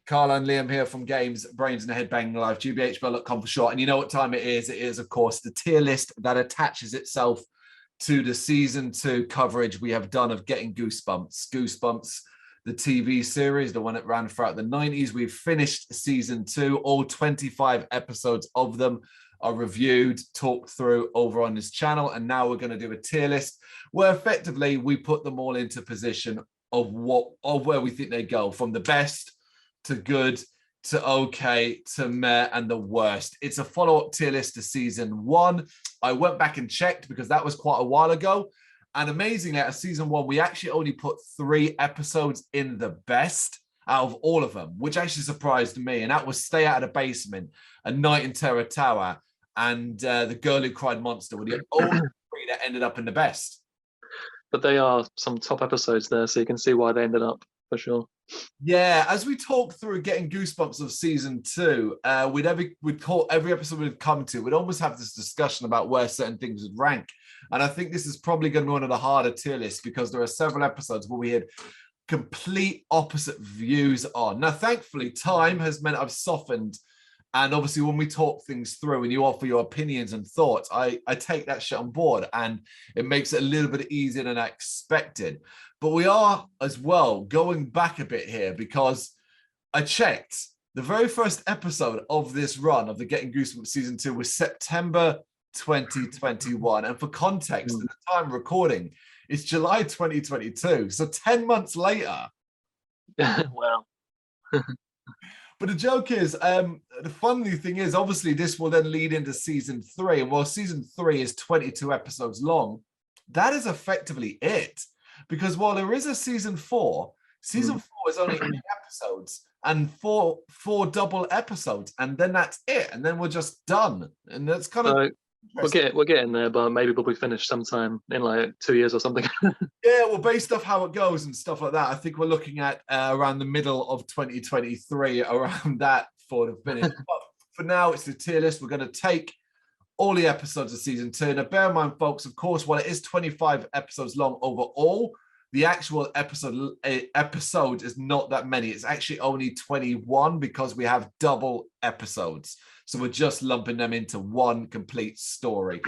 Carl and Liam here from Games, Brains and Headbanging Live, gbhbl.com for short. And you know what time it is? It is, of course, the tier list that attaches itself to the season 2 coverage we have done of Getting Goosebumps. Goosebumps, the TV series, the one that ran throughout the 90s. We've finished season 2. All 25 episodes of them are reviewed, talked through over on this channel. And now we're going to do a tier list where effectively we put them all into position of where we think they go, from the best to good, to okay, to meh, and the worst. It's a follow-up tier list to season 1. I went back and checked because that was quite a while ago. And amazingly, at season 1, we actually only put 3 episodes in the best out of all of them, which actually surprised me. And that was Stay Out of the Basement, A Night in Terror Tower, and The Girl Who Cried Monster were the only 3 that ended up in the best. But they are some top episodes there, so you can see why they ended up, for sure. Yeah, as we talk through Getting Goosebumps of season 2, we'd call every episode we'd come to, we'd almost have this discussion about where certain things would rank. And I think this is probably going to be one of the harder tier lists because there are several episodes where we had complete opposite views on. Now, thankfully, time has meant I've softened. And obviously, when we talk things through and you offer your opinions and thoughts, I take that shit on board, and it makes it a little bit easier than I expected. But we are, as well, going back a bit here because I checked. The very first episode of this run of the Getting Goosebumps season 2 was September 2021. And for context, at the time of recording, it's July 2022. So 10 months later. Wow. But the joke is, the funny thing is, obviously, this will then lead into season 3. And while season 3 is 22 episodes long, that is effectively it. Because while there is a season 4, season 4 is only 8 episodes and four double episodes. And then that's it. And then we're just done. And that's kind of... We're getting there, but maybe we'll be finished sometime in like 2 years or something. Yeah, well, based off how it goes and stuff like that, I think we're looking at around the middle of 2023, around that for the finish. But for now, it's the tier list. We're going to take all the episodes of season 2. Now, bear in mind, folks, of course, while it is 25 episodes long overall, the actual episode is not that many. It's actually only 21 because we have double episodes. So we're just lumping them into one complete story.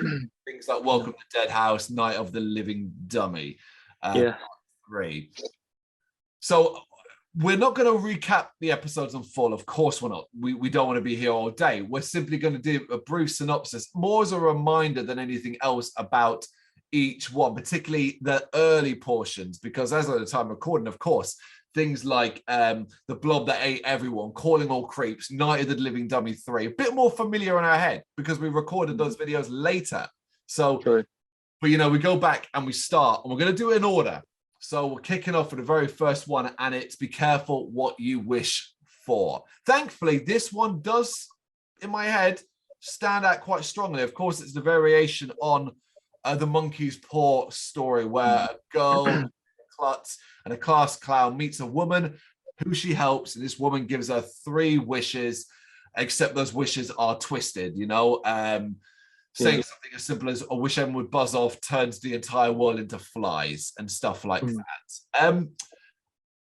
Things like Welcome to Dead House, Night of the Living Dummy. 3. So we're not going to recap the episodes in full. Of course we're not. We don't want to be here all day. We're simply going to do a brief synopsis, more as a reminder than anything else about each one, particularly the early portions, because as of the time of recording, of course, things like The Blob That Ate Everyone, Calling All Creeps, Night of the Living Dummy 3, a bit more familiar in our head because we recorded those videos later. So, but you know, we go back and we start, and we're going to do it in order. So we're kicking off with the very first one, and it's Be Careful What You Wish For. Thankfully, this one does, in my head, stand out quite strongly. Of course, it's the variation on the Monkey's Paw story, where a girl klutz and a class clown meets a woman who she helps, and this woman gives her 3 wishes, except those wishes are twisted, you know, saying something as simple as a wish everyone would buzz off turns the entire world into flies and stuff like that.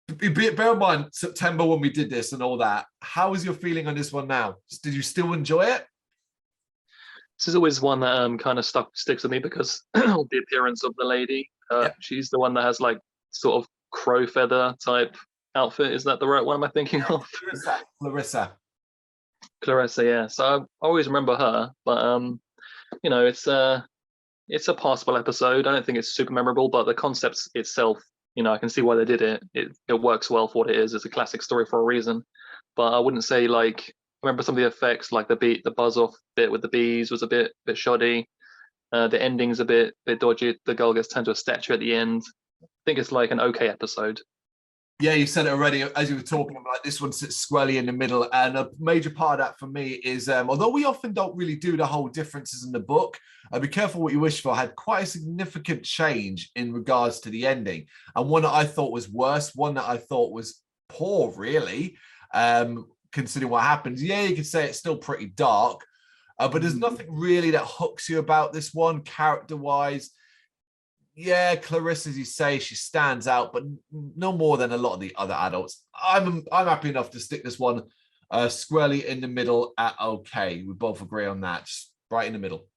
Bear in mind, September when we did this and all that, how is your feeling on this one now? Did you still enjoy it? This is always one that kind of sticks with me because of the appearance of the lady. She's the one that has like sort of crow feather type outfit. Is that the right one am I thinking of? Clarissa, yeah. So I always remember her, but you know, it's a passable episode. I don't think it's super memorable, but the concept itself, you know, I can see why they did it. It works well for what it is. It's a classic story for a reason. But I wouldn't say like, I remember some of the effects, like the buzz off bit with the bees was a bit shoddy. The ending's a bit dodgy. The girl gets turned to a statue at the end. I think it's like an okay episode. Yeah, you said it already as you were talking about. This one sits squarely in the middle, and a major part of that for me is, although we often don't really do the whole differences in the book, Be Careful What You Wish For had quite a significant change in regards to the ending, and one that I thought was worse, one that I thought was poor, really, considering what happens. Yeah, you could say it's still pretty dark, but there's nothing really that hooks you about this one character-wise. yeah, Clarissa, as you say, she stands out, but no more than a lot of the other adults. I'm happy enough to stick this one squarely in the middle at okay. We both agree on that, just right in the middle.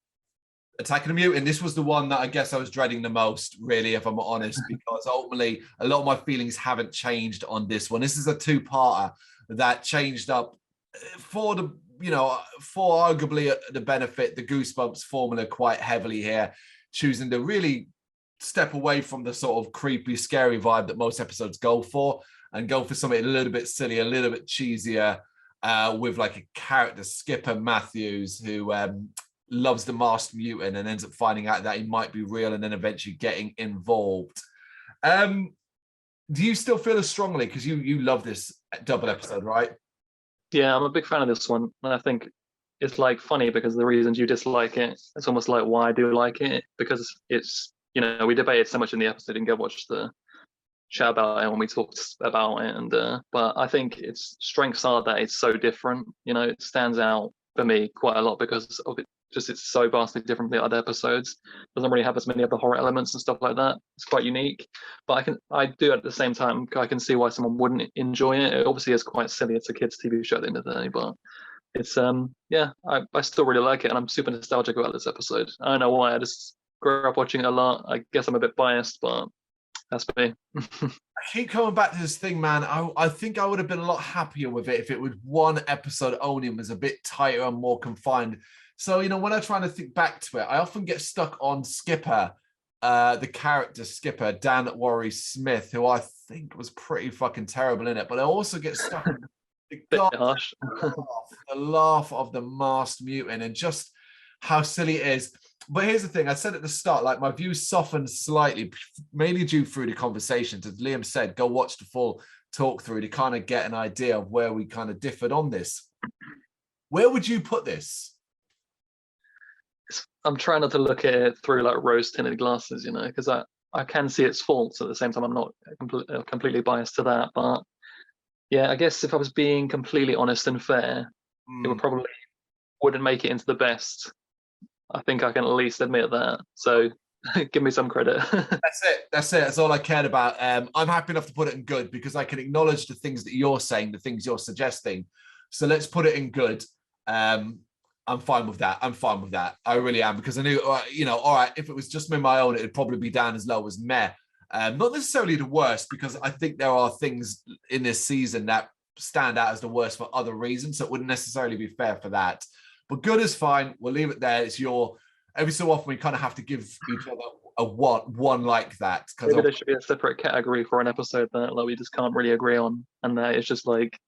Attack of the Mutant, this was the one that I guess I was dreading the most, really, if I'm honest, because ultimately a lot of my feelings haven't changed on this one. This is a two-parter that changed up for the, for arguably the benefit, the Goosebumps formula quite heavily here, choosing to really step away from the sort of creepy, scary vibe that most episodes go for and go for something a little bit silly, a little bit cheesier, with like a character, Skipper Matthews, who loves the masked mutant and ends up finding out that he might be real and then eventually getting involved. Do you still feel as strongly, because you love this double episode, right? Yeah, I'm a big fan of this one, and I think it's like funny because the reasons you dislike it, it's almost like why I do like it, because it's, we debated so much in the episode and go watch the chat about it when we talked about it, and but I think its strengths are that it's so different. It stands out for me quite a lot because of it. Just it's so vastly different from the other episodes. Doesn't really have as many of the horror elements and stuff like that. It's quite unique, but I do at the same time, I can see why someone wouldn't enjoy it. It obviously is quite silly. It's a kids' TV show at the end of the day, but it's yeah, I still really like it, and I'm super nostalgic about this episode. I don't know why. I just grew up watching it a lot. I guess I'm a bit biased, but that's me. I keep coming back to this thing, man. I think I would have been a lot happier with it if it was one episode only and was a bit tighter and more confined. So, when I'm trying to think back to it, I often get stuck on Skipper, the character Skipper, Dan Worry-Smith, who I think was pretty fucking terrible in it. But I also get stuck on the laugh of the masked mutant and just how silly it is. But here's the thing, I said at the start, like my views softened slightly, mainly due through the conversations. As Liam said, go watch the full talk through to kind of get an idea of where we kind of differed on this. Where would you put this? I'm trying not to look at it through like rose-tinted glasses, because I can see its faults. At the same time, I'm not completely biased to that. But yeah, I guess if I was being completely honest and fair, it would probably wouldn't make it into the best. I think I can at least admit that. So give me some credit. That's it. That's all I cared about. I'm happy enough to put it in good because I can acknowledge the things that you're saying, the things you're suggesting. So let's put it in good. I'm fine with that. I really am, because I knew, all right, if it was just me my own, it'd probably be down as low as meh. Not necessarily the worst, because I think there are things in this season that stand out as the worst for other reasons. So it wouldn't necessarily be fair for that. But good is fine. We'll leave it there. It's every so often we kind of have to give each other a one like that. Maybe there should be a separate category for an episode that like we just can't really agree on, and that it's just like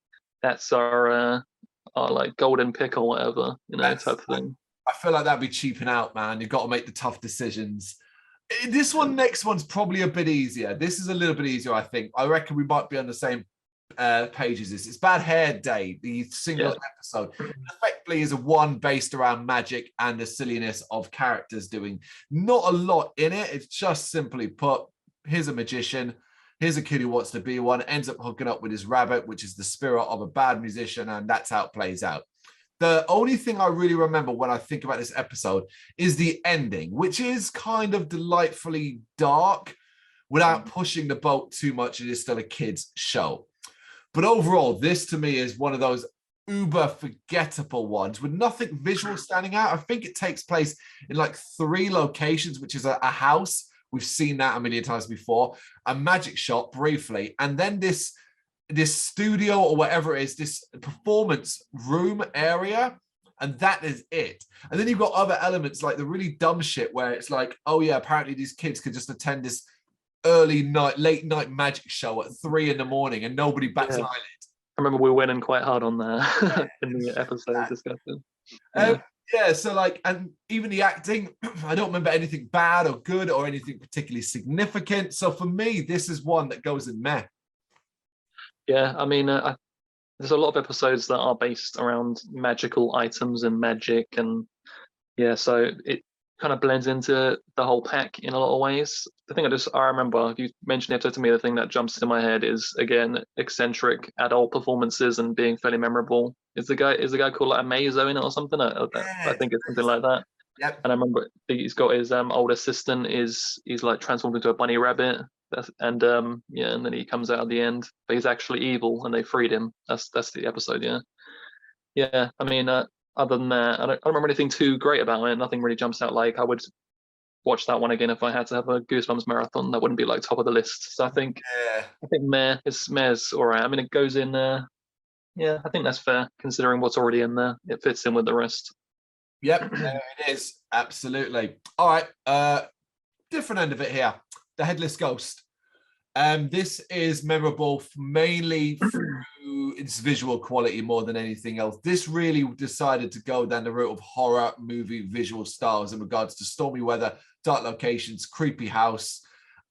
that's our like golden pick or whatever, type of thing. I feel like that'd be cheaping out, man. You've got to make the tough decisions. This next one's probably a bit easier. This is a little bit easier, I think. I reckon we might be on the same page as this. It's Bad Hair Day, the single episode. Effectively is a one based around magic and the silliness of characters doing not a lot in it. It's just simply put, here's a magician. Here's a kid who wants to be one, ends up hooking up with his rabbit, which is the spirit of a bad musician, and that's how it plays out. The only thing I really remember when I think about this episode is the ending, which is kind of delightfully dark without pushing the boat too much. It is still a kid's show. But overall, this to me is one of those uber forgettable ones with nothing visual standing out. I think it takes place in like 3 locations, which is a house. We've seen that a million times before. A magic shop briefly, and then this studio or whatever it is, this performance room area, and that is it. And then you've got other elements like the really dumb shit where it's like, oh yeah, apparently these kids could just attend this late night magic show at 3 a.m. and nobody bats an eyelid. I remember we went in quite hard on that in the episode discussion. So like, and even the acting, I don't remember anything bad or good or anything particularly significant. So for me, this is one that goes in meh. Yeah, I mean, there's a lot of episodes that are based around magical items and magic, and yeah, so it kind of blends into the whole pack in a lot of ways. The thing I remember, if you mentioned the episode to me, the thing that jumps into my head is, again, eccentric adult performances and being fairly memorable. Is the guy called like Amazo in it or something? I think it's something like that. Yep. And I remember he's got his old assistant he's like transformed into a bunny rabbit. And yeah, and then he comes out at the end, but he's actually evil, and they freed him. That's the episode. Yeah, yeah. I mean, other than that, I don't remember anything too great about it. Nothing really jumps out. Like I would watch that one again if I had to have a Goosebumps marathon. That wouldn't be like top of the list. So Yeah. I think Mare's all right. I mean, it goes in there. Yeah, I think that's fair considering what's already in there. It fits in with the rest. Yep, there it is. Absolutely. All right. Different end of it here. The Headless Ghost. This is memorable mainly through its visual quality more than anything else. This really decided to go down the route of horror movie visual styles in regards to stormy weather, dark locations, creepy house,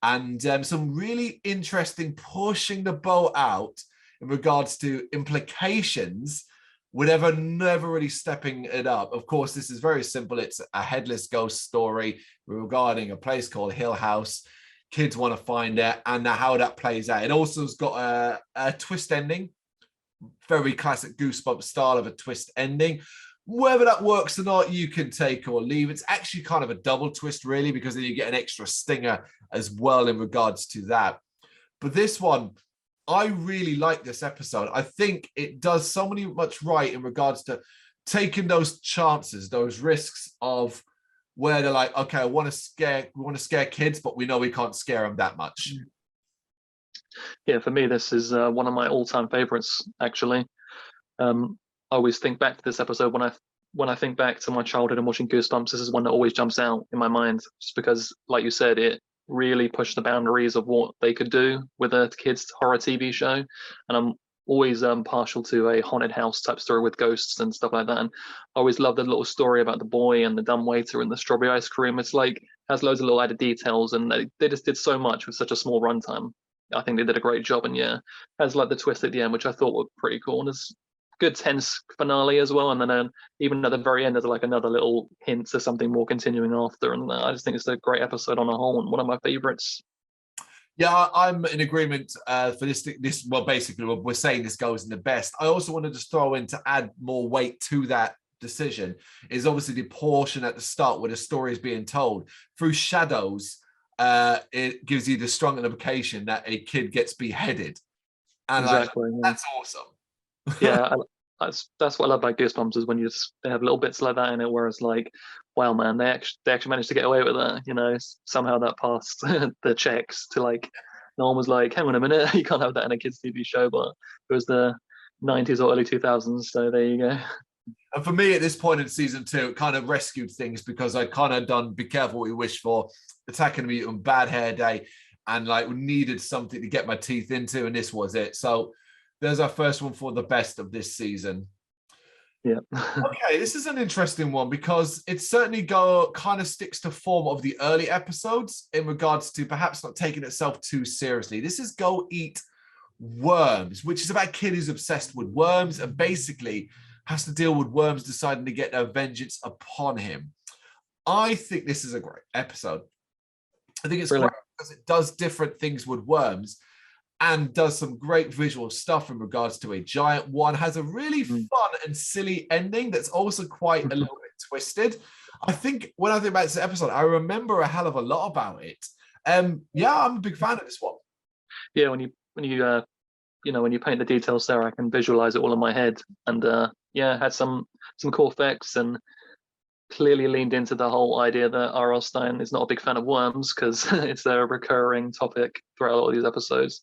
and some really interesting pushing the boat out in regards to implications without never really stepping it up. Of course, this is very simple. It's a headless ghost story regarding a place called Hill House. Kids want to find it and how that plays out. It also has got a twist ending, very classic Goosebumps style of a twist ending. Whether that works or not, you can take or leave. It's actually kind of a double twist, really, because then you get an extra stinger as well in regards to that. But this one, I really like this episode. I think it does so much right in regards to taking those chances, those risks of where they're like, okay, we want to scare kids, but we know we can't scare them that much. Yeah, for me, this is one of my all-time favorites. Actually, I always think back to this episode when I think back to my childhood and watching Goosebumps. This is one that always jumps out in my mind, just because, like you said, it really pushed the boundaries of what they could do with a kids' horror TV show. And I'm always partial to a haunted house type story with ghosts and stuff like that. And I always love the little story about the boy and the dumbwaiter and the strawberry ice cream. It's like has loads of little added details, and they just did so much with such a small runtime. I think they did a great job, and yeah, has like the twist at the end, which I thought were pretty cool. And it's good tense finale as well. And then even at the very end, there's like another little hint to something more continuing after. And I just think it's a great episode on a whole and one of my favorites. Yeah, I'm in agreement for this. Well, basically, we're saying this goes in the best. I also wanted to throw in to add more weight to that decision is obviously the portion at the start where the story is being told through shadows. It gives you the strong implication that a kid gets beheaded, and Exactly. that's awesome. Yeah, that's what I love about Goosebumps is when they have little bits like that in it, whereas like, wow, man, they actually managed to get away with that. You know, somehow that passed the checks to like, no one was like, hang on a minute, you can't have that in a kids' TV show, but it was the 90s or early 2000s, so there you go. And for me, at this point in season 2, it kind of rescued things because I kind of done Be Careful What You Wish For, Attack of the Mutant, Bad Hair Day, and like needed something to get my teeth into, and this was it. So there's our first one for the best of this season. Yeah. Okay, this is an interesting one because it certainly kind of sticks to form of the early episodes in regards to perhaps not taking itself too seriously. This is Go Eat Worms, which is about a kid who's obsessed with worms and basically has to deal with worms deciding to get their vengeance upon him. I think this is a great episode. I think it's great because it does different things with worms and does some great visual stuff in regards to a giant one. Has a really fun and silly ending that's also quite a little bit twisted. I think when I think about this episode, I remember a hell of a lot about it. Yeah, I'm a big fan of this one. Yeah, when you paint the details there, I can visualize it all in my head. And yeah, had some cool effects and clearly leaned into the whole idea that R.L. Stine is not a big fan of worms because it's a recurring topic throughout a lot of these episodes.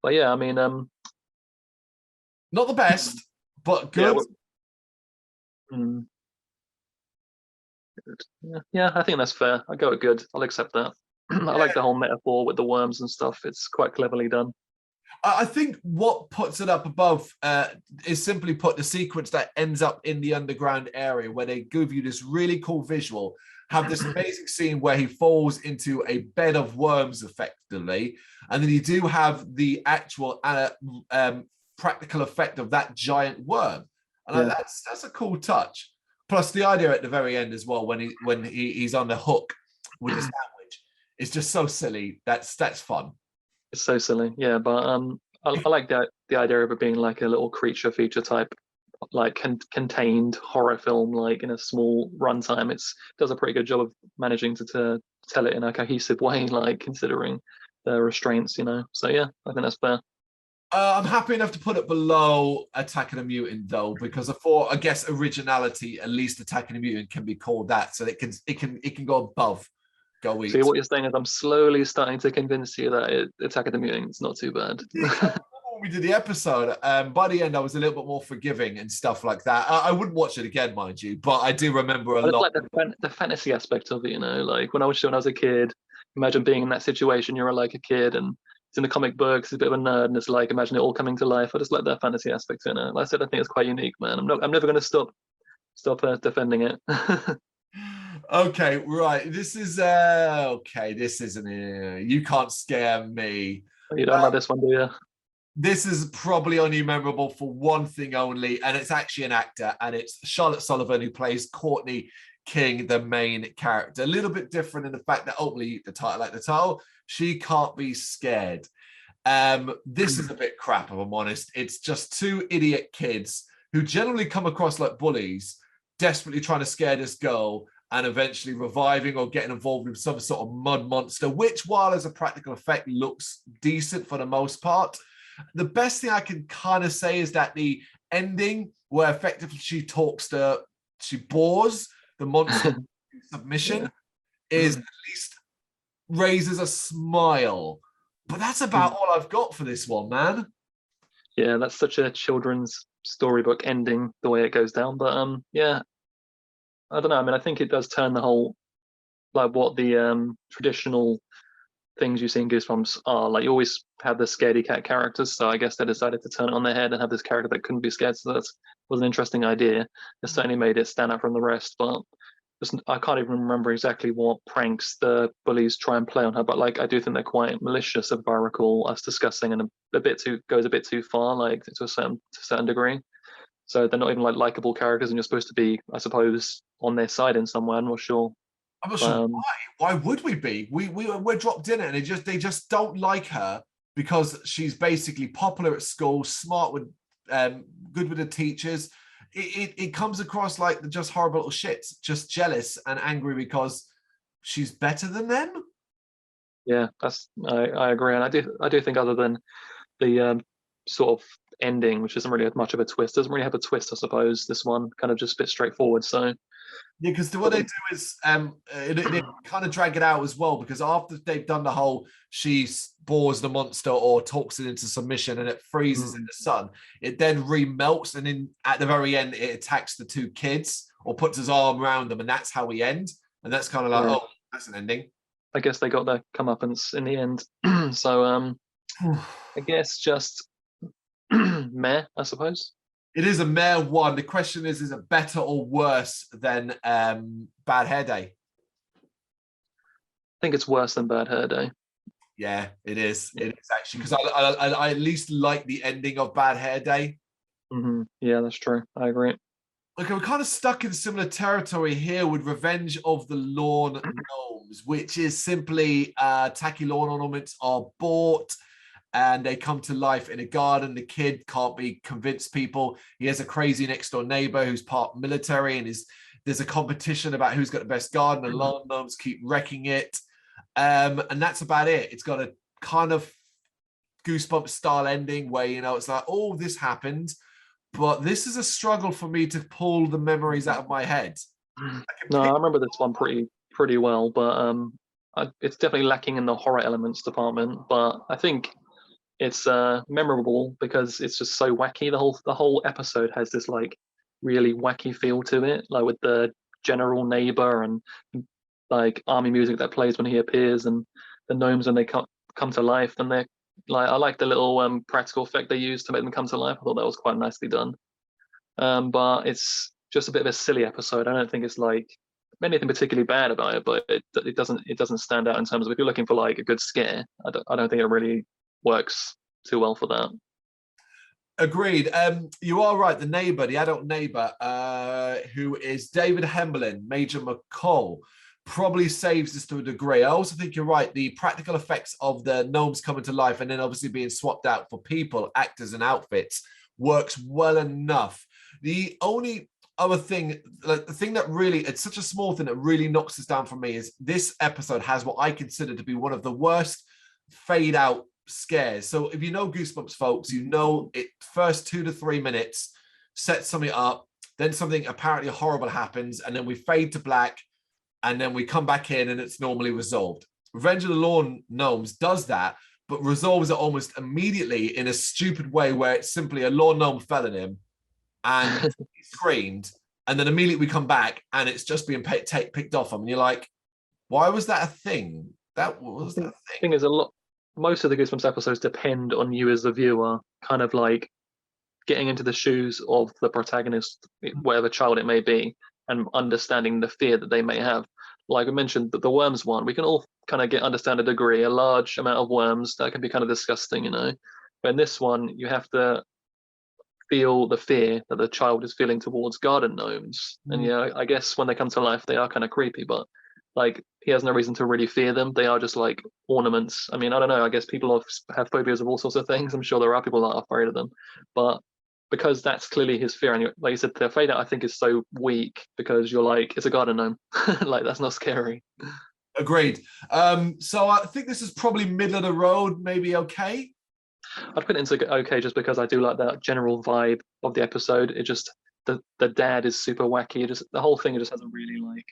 But yeah, I mean, not the best, but good. Yeah, I think that's fair. I go with good. I'll accept that. I like the whole metaphor with the worms and stuff. It's quite cleverly done. I think what puts it up above is simply put the sequence that ends up in the underground area where they give you this really cool visual, have this amazing scene where he falls into a bed of worms effectively, and then you do have the actual practical effect of that giant worm, and that's a cool touch. Plus the idea at the very end as well when he's on the hook with the sandwich, it's just so silly. That's fun. It's so silly, yeah. But I like the idea of it being like a little creature feature type like contained horror film, like in a small runtime. It does a pretty good job of managing to tell it in a cohesive way, like considering the restraints, you know. So yeah, I think that's fair. I'm happy enough to put it below Attack of the Mutant though, because I guess originality, at least Attack of the Mutant can be called that, so it can go above. Go eat. See, what you're saying is I'm slowly starting to convince you that Attack of the Mutants not too bad. When we did the episode, by the end I was a little bit more forgiving and stuff like that. I wouldn't watch it again, mind you, but I do remember a But it's lot. like the fantasy aspect of it, you know. Like when I watched it when I was a kid, imagine being in that situation. You're like a kid, and it's in the comic books. It's a bit of a nerd, and it's like imagine it all coming to life. I just like that fantasy aspect in it. Like I said, I think it's quite unique, man. I'm never going to stop defending it. Okay, right. This is okay. This isn't you can't scare me. You don't like this one, do you? This is probably only memorable for one thing only, and it's actually an actor, and it's Charlotte Sullivan who plays Courtney King, the main character. A little bit different in the fact that openly the title, she can't be scared. This is a bit crap, if I'm honest. It's just two idiot kids who generally come across like bullies, desperately trying to scare this girl and eventually reviving or getting involved with some sort of mud monster, which, while as a practical effect, looks decent for the most part. The best thing I can kind of say is that the ending, where effectively she bores the monster submission, is at least raises a smile. But that's about all I've got for this one, man. Yeah, that's such a children's storybook ending, the way it goes down. But yeah, I don't know. I mean, I think it does turn the whole, like what the traditional things you see in Goosebumps are. Like you always have the scaredy cat characters, so I guess they decided to turn it on their head and have this character that couldn't be scared. So that was an interesting idea. It certainly made it stand out from the rest. But I can't even remember exactly what pranks the bullies try and play on her. But like I do think they're quite malicious, if I recall us discussing, and goes a bit too far, like to a certain degree. So they're not even like likable characters, and you're supposed to be, I suppose, on their side in some way. I'm not sure. I'm not sure why. Why would we be? We're dropped in it, and they just don't like her because she's basically popular at school, smart with, good with the teachers. It comes across like they're just horrible little shits, just jealous and angry because she's better than them. Yeah, I agree, and I do think other than the sort of ending, which isn't really much of a twist, doesn't really have a twist, I suppose. This one kind of just a bit straightforward. So yeah, because what they do is they kind of drag it out as well, because after they've done the whole she bores the monster or talks it into submission and it freezes in the sun, it then remelts, and then at the very end it attacks the two kids or puts his arm around them, and that's how we end. And that's kind of like, oh, that's an ending. I guess they got their comeuppance in the end. So I guess just meh, I suppose. It is a mere one. The question is it better or worse than Bad Hair Day? I think it's worse than Bad Hair Day. Yeah, it is. It is actually, because I at least like the ending of Bad Hair Day. Mm-hmm. Yeah, that's true. I agree. Okay, we're kind of stuck in similar territory here with Revenge of the Lawn Gnomes, which is simply tacky lawn ornaments are bought and they come to life in a garden. The kid can't be convinced people. He has a crazy next door neighbor who's part military, and there's a competition about who's got the best garden, and lawn gnomes keep wrecking it. And that's about it. It's got a kind of Goosebumps style ending where, you know, it's like, oh, this happened. But this is a struggle for me to pull the memories out of my head. No, I remember this one pretty well, but it's definitely lacking in the horror elements department. But I think it's memorable because it's just so wacky. The whole episode has this like really wacky feel to it, like with the general neighbor and like army music that plays when he appears, and the gnomes when they come to life, and they're like, I like the little practical effect they used to make them come to life. I thought that was quite nicely done. But it's just a bit of a silly episode. I don't think it's like anything particularly bad about it, but it doesn't stand out in terms of, if you're looking for like a good scare, I don't think it really works too well for that. Agreed. You are right. The adult neighbor, who is David Hembelin, Major McCall, probably saves this to a degree. I also think you're right. The practical effects of the gnomes coming to life and then obviously being swapped out for people, actors, and outfits works well enough. The only other thing, like the thing that really, it's such a small thing that really knocks us down for me is this episode has what I consider to be one of the worst fade out scares. So if you know Goosebumps, folks, you know it first 2 to 3 minutes sets something up, then something apparently horrible happens, and then we fade to black, and then we come back in and it's normally resolved. Revenge of the Lawn Gnomes does that, but resolves it almost immediately in a stupid way where it's simply a lawn gnome fell in him and he screamed, and then immediately we come back and it's just being picked off him, and you're like, why was that a thing? That was that a thing. Thing is, most of the Goosebumps episodes depend on you as the viewer, kind of like getting into the shoes of the protagonist, whatever child it may be, and understanding the fear that they may have. Like I mentioned, the worms one, we can all kind of understand a degree, a large amount of worms that can be kind of disgusting, you know. But in this one, you have to feel the fear that the child is feeling towards garden gnomes. And yeah, I guess when they come to life, they are kind of creepy, but like he has no reason to really fear them. They are just like ornaments. I mean, I don't know. I guess people have phobias of all sorts of things. I'm sure there are people that are afraid of them, but because that's clearly his fear, and like you said, the fade out I think is so weak because you're like, it's a garden gnome, like that's not scary. Agreed. So I think this is probably middle of the road, maybe okay. I'd put it into okay just because I do like that general vibe of the episode. It just the dad is super wacky. It just the whole thing just has a really like,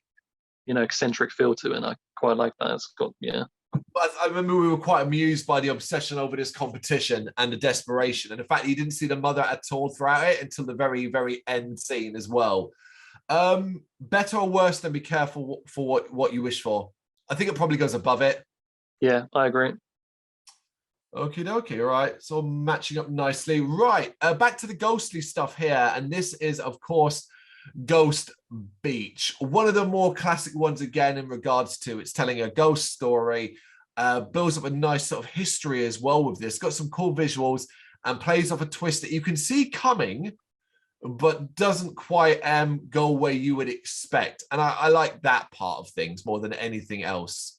you know, eccentric feel to it, and I quite like that. It's got But I remember we were quite amused by the obsession over this competition and the desperation, and the fact you didn't see the mother at all throughout it until the very, very end scene as well. Better or worse than Be Careful for what you wish for? I think it probably goes above it. Yeah, I agree. Okie dokie, all right. So matching up nicely. Right, back to the ghostly stuff here. And this is, of course, Ghost Beach. One of the more classic ones again in regards to it's telling a ghost story. Builds up a nice sort of history as well with this. Got some cool visuals and plays off a twist that you can see coming, but doesn't quite go where you would expect. And I like that part of things more than anything else.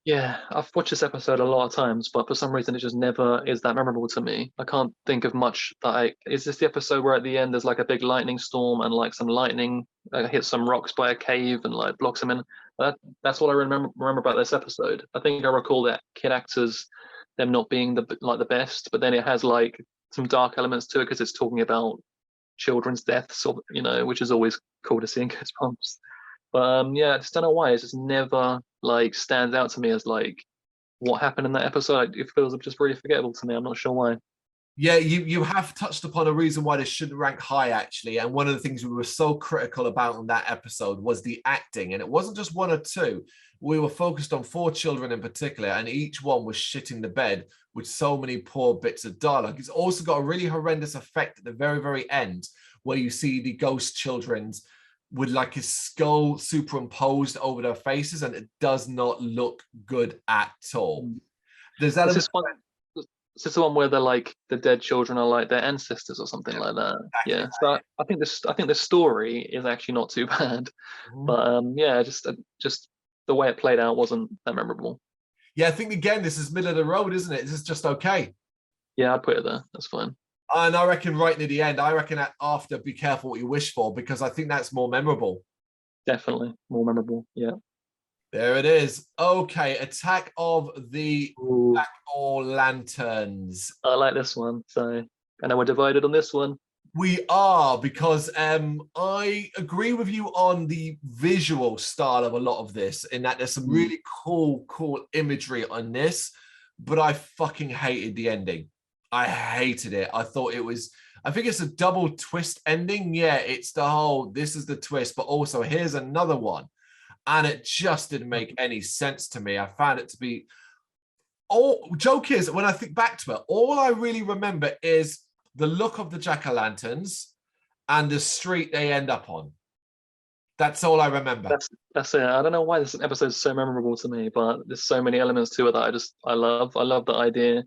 Yeah, I've watched this episode a lot of times, but for some reason it just never is that memorable to me. I can't think of much that is this the episode where at the end there's like a big lightning storm and like some lightning hits some rocks by a cave and like blocks them in. That's what I remember about this episode. I think I recall that kid actors, them not being the best, but then it has like some dark elements to it because it's talking about children's deaths, or you know, which is always cool to see in Goosebumps. But yeah, I just don't know why it just never like stands out to me as like what happened in that episode. It feels just really forgettable to me. I'm not sure why. Yeah, you have touched upon a reason why this shouldn't rank high, actually. And one of the things we were so critical about on that episode was the acting. And it wasn't just one or two. We were focused on 4 children in particular, and each one was shitting the bed with so many poor bits of dialogue. It's also got a really horrendous effect at the very, very end, where you see the ghost children's with like his skull superimposed over their faces, and it does not look good at all. There's that. Is this the one where they're like the dead children are like their ancestors or something like that? Exactly. Yeah. So I think the story is actually not too bad, but yeah, just the way it played out wasn't that memorable. Yeah, I think again this is middle of the road, isn't it? This is just okay. Yeah, I'd put it there. That's fine. And I reckon right near the end, I reckon that after Be Careful What You Wish For, because I think that's more memorable. Definitely more memorable. Yeah. There it is. Okay, Attack of the Jack-o'-lanterns. I like this one. So, and then we're divided on this one. We are, because I agree with you on the visual style of a lot of this, in that there's some really cool imagery on this, but I fucking hated the ending. I hated it. I thought it was, I think it's a double twist ending. Yeah, it's the whole, this is the twist, but also here's another one. And it just didn't make any sense to me. I found it to be, joke is, when I think back to it, all I really remember is the look of the jack-o'-lanterns and the street they end up on. That's all I remember. That's it. I don't know why this episode is so memorable to me, but there's so many elements to it that I love. I love the idea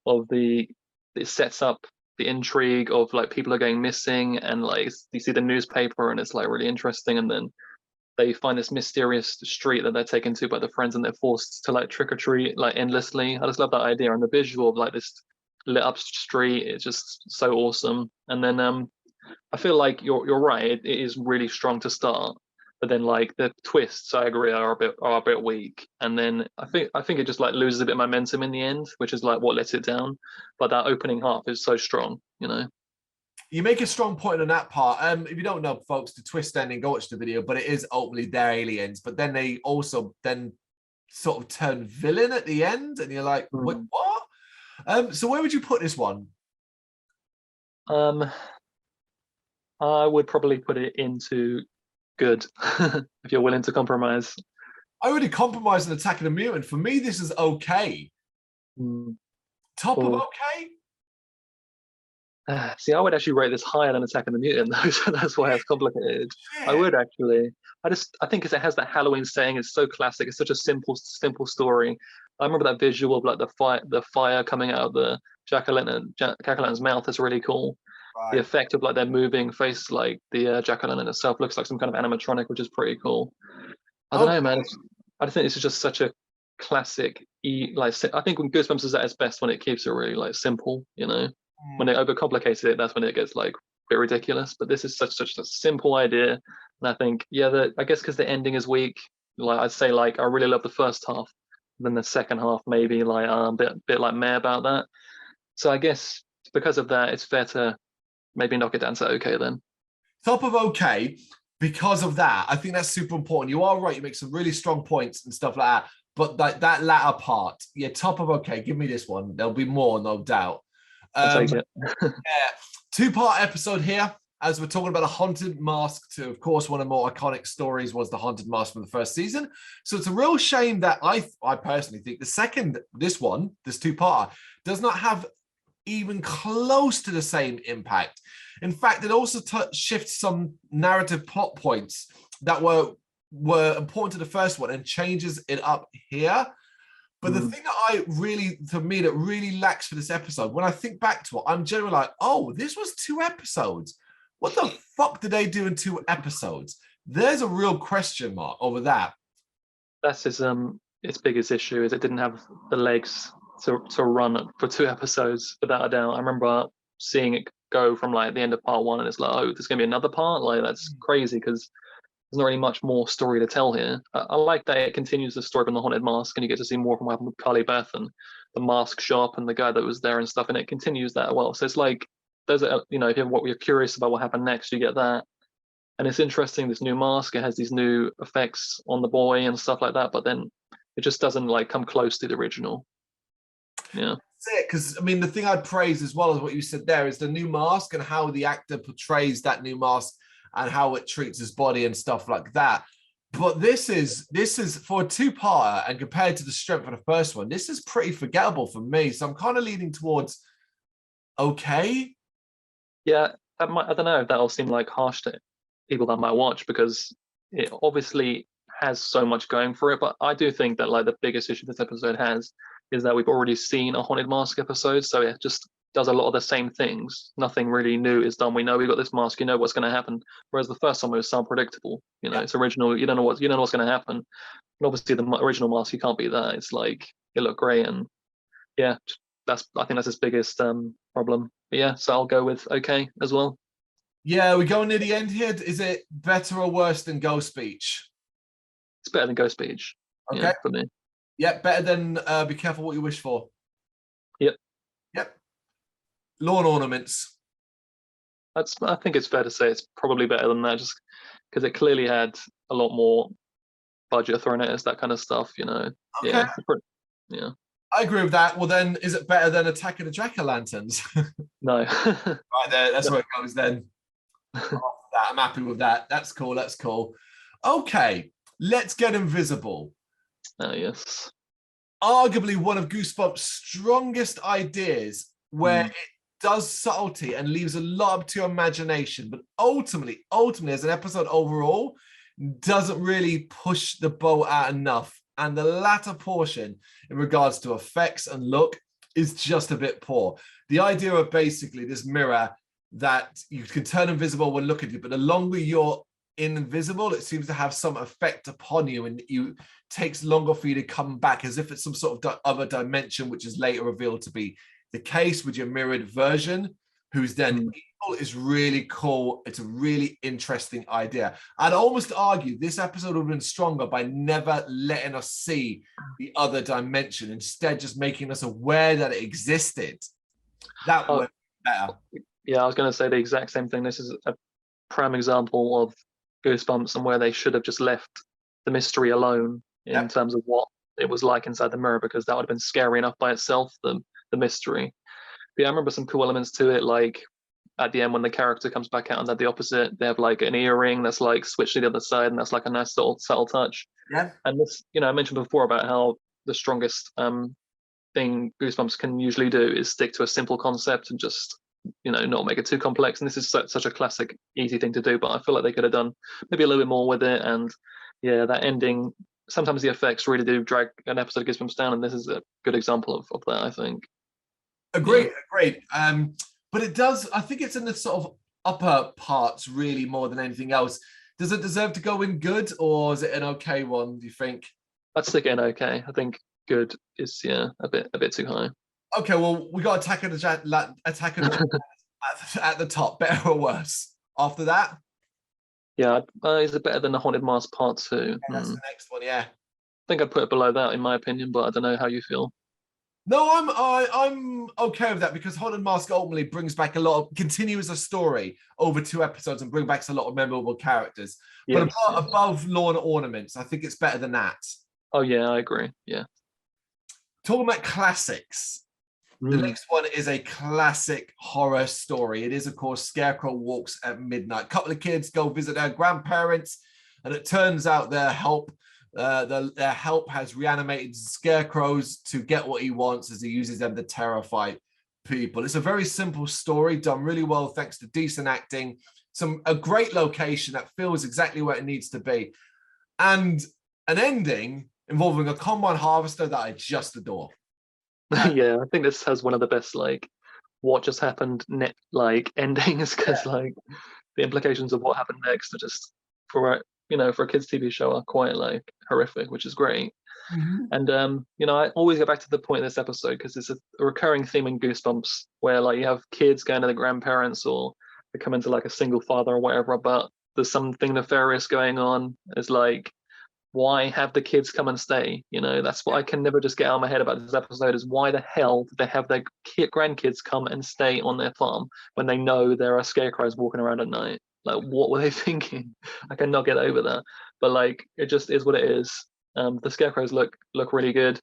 of it sets up the intrigue of like people are going missing, and like you see the newspaper and it's like really interesting, and then they find this mysterious street that they're taken to by the friends, and they're forced to like trick or treat like endlessly. I just love that idea, and the visual of like this lit up street, it's just so awesome. And then I feel like you're right. It is really strong to start, but then like the twists, I agree, are a bit weak. And then I think it just like loses a bit of momentum in the end, which is like what lets it down. But that opening half is so strong, you know. You make a strong point on that part. If you don't know, folks, the twist ending, go watch the video, but it is ultimately they're aliens, but then they also then sort of turn villain at the end, and you're like, wait, what? So where would you put this one? I would probably put it into good if you're willing to compromise. I already compromised an Attack of the Mutant. For me, this is okay. Top of okay? See, I would actually rate this higher than Attack of the Mutant, though, so that's why it's complicated. Yeah. I would actually. I think because it has that Halloween setting, it's so classic. It's such a simple story. I remember that visual of like the fire coming out of the jack-o'-lantern's mouth. That's really cool. Right. The effect of like their moving face, like the jack-o'-lantern itself, looks like some kind of animatronic, which is pretty cool. I don't know, man. I think this is just such a classic. Like I think when Goosebumps is at its best when it keeps it really like simple, you know. When it overcomplicates it, that's when it gets like a bit ridiculous. But this is such a simple idea, and I think I guess because the ending is weak. Like I'd say, like I really love the first half, then the second half maybe like a bit like meh about that. So I guess because of that, it's fair to maybe knock it down to okay then. Top of okay. Because of that, I think that's super important. You are right. You make some really strong points and stuff like that. But that latter part, yeah, top of okay. Give me this one. There'll be more, no doubt. I'll take it. Yeah, two-part episode here. As we're talking about a haunted mask, to of course one of the more iconic stories was the haunted mask from the first season. So it's a real shame that I personally think this two-parter, does not have even close to the same impact. In fact, it also shifts some narrative plot points that were important to the first one and changes it up here. But the thing that really lacks for this episode, when I think back to it, I'm generally like, oh, this was 2 episodes. What the fuck did they do in 2 episodes? There's a real question mark over that. That's its biggest issue, is it didn't have the legs to run for 2 episodes, without a doubt. I remember seeing it go from like the end of part 1, and it's like, oh, there's gonna be another part. Like that's crazy because there's not really much more story to tell here. I like that it continues the story from the haunted mask, and you get to see more from what happened with Carly Beth and the mask shop and the guy that was there and stuff, and it continues that well. So it's like there's if you're curious about what happened next, you get that. And it's interesting, this new mask, it has these new effects on the boy and stuff like that, but then it just doesn't like come close to the original. Yeah. That's it, because I mean the thing I'd praise as well as what you said there is the new mask and how the actor portrays that new mask and how it treats his body and stuff like that. But this is for a 2-parter, and compared to the strength of the first one, this is pretty forgettable for me. So I'm kind of leaning towards okay. Yeah, I don't know if that'll seem like harsh to people that might watch, because it obviously has so much going for it. But I do think that like the biggest issue this episode has is that we've already seen a haunted mask episode, so it just does a lot of the same things. Nothing really new is done. We know we've got this mask, you know what's going to happen. Whereas the first one was so unpredictable. You know, it's original. You don't know what's going to happen. And obviously, the original mask, you can't beat that. It's like it looked great, and yeah, I think that's his biggest problem. But yeah, so I'll go with okay as well. Yeah, we're going near the end here. Is it better or worse than Ghost Speech? It's better than Ghost Speech. Okay, yeah, for me. Yeah, better than Be Careful What You Wish For. Yep. Lawn Ornaments. I think it's fair to say it's probably better than that, just because it clearly had a lot more budget thrown at us, that kind of stuff, you know. Okay. Yeah. I agree with that. Well, then, is it better than Attack of the Jack-o'-lanterns? No. Right there, that's where it goes then. I'm happy with that. That's cool. Okay, let's get Invisible. Oh, yes. Arguably one of Goosebumps' strongest ideas, where it does subtlety and leaves a lot up to imagination, but ultimately, as an episode overall, doesn't really push the boat out enough. And the latter portion, in regards to effects and look, is just a bit poor. The idea of basically this mirror that you can turn invisible when looking at it, but the longer you're invisible, it seems to have some effect upon you, and it takes longer for you to come back, as if it's some sort of other dimension, which is later revealed to be the case with your mirrored version. who's then evil is really cool. It's a really interesting idea. I'd almost argue this episode would have been stronger by never letting us see the other dimension, instead just making us aware that it existed. That would be better. Yeah, I was going to say the exact same thing. This is a prime example of Goosebumps and where they should have just left the mystery alone in terms of what it was like inside the mirror, because that would have been scary enough by itself, the mystery. But yeah, I remember some cool elements to it, like at the end when the character comes back out and they're the opposite, they have like an earring that's like switched to the other side, and that's like a nice little subtle touch. Yeah. And this, I mentioned before about how the strongest thing Goosebumps can usually do is stick to a simple concept and just not make it too complex. And this is such a classic, easy thing to do, but I feel like they could have done maybe a little bit more with it. And yeah, that ending, sometimes the effects really do drag an episode of Goosebumps down, and this is a good example of that, I think. Agreed. But it does, I think it's in the sort of upper parts really more than anything else. Does it deserve to go in good, or is it an okay one, do you think? I'd stick in okay. I think good is a bit too high. Okay, well, we got Attack of the at the top, better or worse. After that, is it better than the Haunted Mask Part 2? yeah, that's the next one. Yeah, I think I'd put it below that in my opinion, but I don't know how you feel. No, I'm okay with that, because Haunted Mask ultimately brings back continues a story over 2 episodes and bring back a lot of memorable characters. Yes. But above Law and Ornaments, I think it's better than that. Oh yeah, I agree. Yeah. Talking about classics, the next one is a classic horror story. It is, of course, Scarecrow Walks at Midnight. A couple of kids go visit their grandparents, and it turns out their help has reanimated scarecrows to get what he wants, as he uses them to terrify people. It's a very simple story, done really well thanks to decent acting, a great location that feels exactly where it needs to be, and an ending involving a combine harvester that I just adore. Yeah, I think this has one of the best what just happened endings, because the implications of what happened next are just for a kids TV show are quite horrific, which is great. And I always go back to the point of this episode, because it's a recurring theme in Goosebumps where you have kids going to the grandparents, or they come into a single father or whatever, but there's something nefarious going on. It's why have the kids come and stay? That's what I can never just get out of my head about this episode, is why the hell did they have their grandkids come and stay on their farm when they know there are scarecrows walking around at night? What were they thinking? I cannot get over that. But it just is what it is. The scarecrows look really good.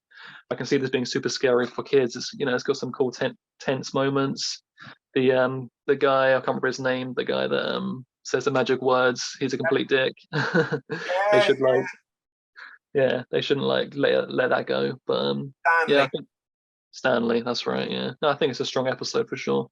I can see this being super scary for kids. It's got some cool tense moments. The guy, I can't remember his name, the guy that says the magic words, he's a complete dick. They should they shouldn't let that go. But I think Stanley, that's right. Yeah, no, I think it's a strong episode for sure.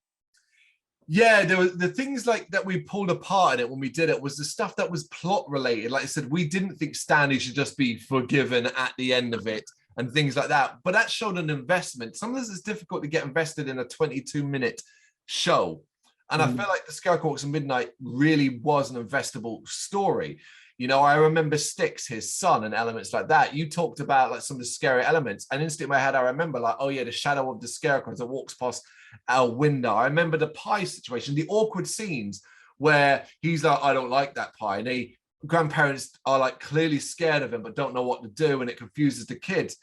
Yeah, there was the things that we pulled apart in it when we did it was the stuff that was plot related. Like I said, we didn't think Stanley should just be forgiven at the end of it and things like that. But that showed an investment. Sometimes it's difficult to get invested in a 22-minute show. And I feel like The Scarecrow Walks at Midnight really was an investable story. I remember Styx, his son, and elements like that. You talked about some of the scary elements, and instantly in my head I remember the shadow of the scarecrow as it walks past our window. I remember the pie situation, the awkward scenes where he's like, I don't like that pie, and the grandparents are clearly scared of him but don't know what to do, and it confuses the kids.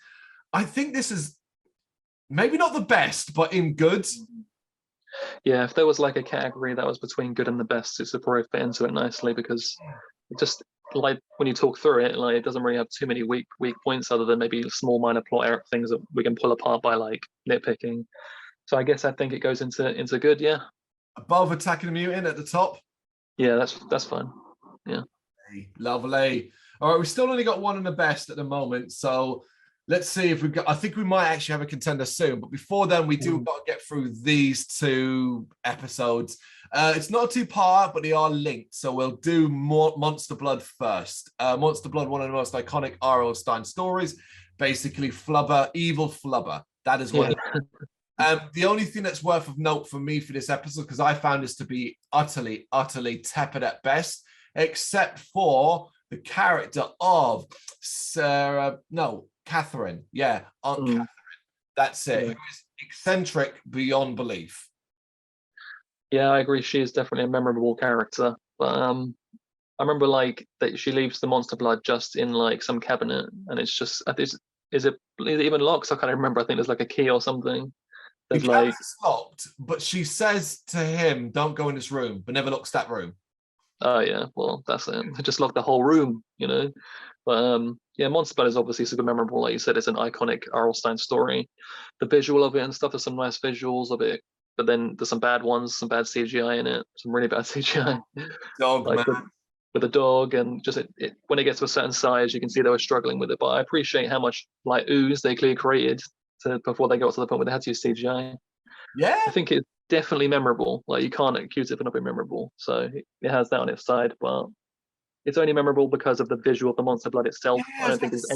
I think this is maybe not the best, but in good. Yeah, if there was a category that was between good and the best, it would probably fit into it nicely, because it just when you talk through it, it doesn't really have too many weak points, other than maybe small minor plot things that we can pull apart by nitpicking. So I think it goes into good. Yeah, above Attack of the Mutant at the top. Yeah, that's fine. Yeah, lovely. All right, we've still only got one in the best at the moment, so let's see if I think we might actually have a contender soon, but before then we do got to get through these 2 episodes. It's not a 2-part, but they are linked, so we'll do Monster Blood first. Monster Blood, one of the most iconic R.L. Stine stories, basically evil Flubber. That is what the only thing that's worth of note for me for this episode, because I found this to be utterly tepid at best, except for the character of Catherine. Yeah, Aunt Catherine. That's it. Who is eccentric beyond belief. Yeah, I agree. She is definitely a memorable character. But I remember like that she leaves the monster blood just in like some cabinet, and it's just is it even locked? I can't remember. I think there's like a key or something. The There's like, cabinet's locked, but she says to him, "Don't go in this room," but never locks that room. oh yeah, well that's it. Just lock the whole room, you know. But yeah, Monster Blood is obviously super memorable. Like you said, it's an iconic R.L. Stine story. The visual of it and stuff, there's some nice visuals of it, but then there's some bad ones, some bad CGI in it, some really bad CGI, Dog like man. with the dog and just when it gets to a certain size, you can see they were struggling with it. But I appreciate how much like ooze they clearly created before they got to the point where they had to use CGI. Yeah, I think it's definitely memorable. Like you can't accuse it for not being memorable. So it has that on its side, but it's only memorable because of the visual of the monster blood itself. I yes, don't think there's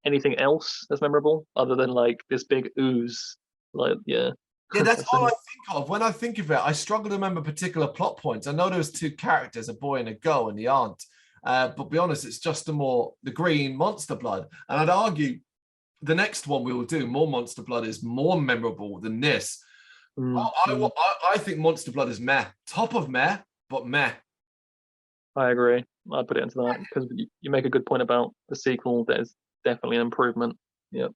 anything else that's memorable other than like this big ooze. Like yeah, yeah. That's that's all I it. think of when I think of it. I struggle to remember particular plot points. I know there was two characters, a boy and a girl, and the aunt. But be honest, it's just the green monster blood, and I'd argue the next one we will do, more monster blood, is more memorable than this. Mm, I, mm. I, I think Monster Blood is meh. Top of meh, but meh. I agree. I'd put it into that because you make a good point about the sequel. There's definitely an improvement. Yeah.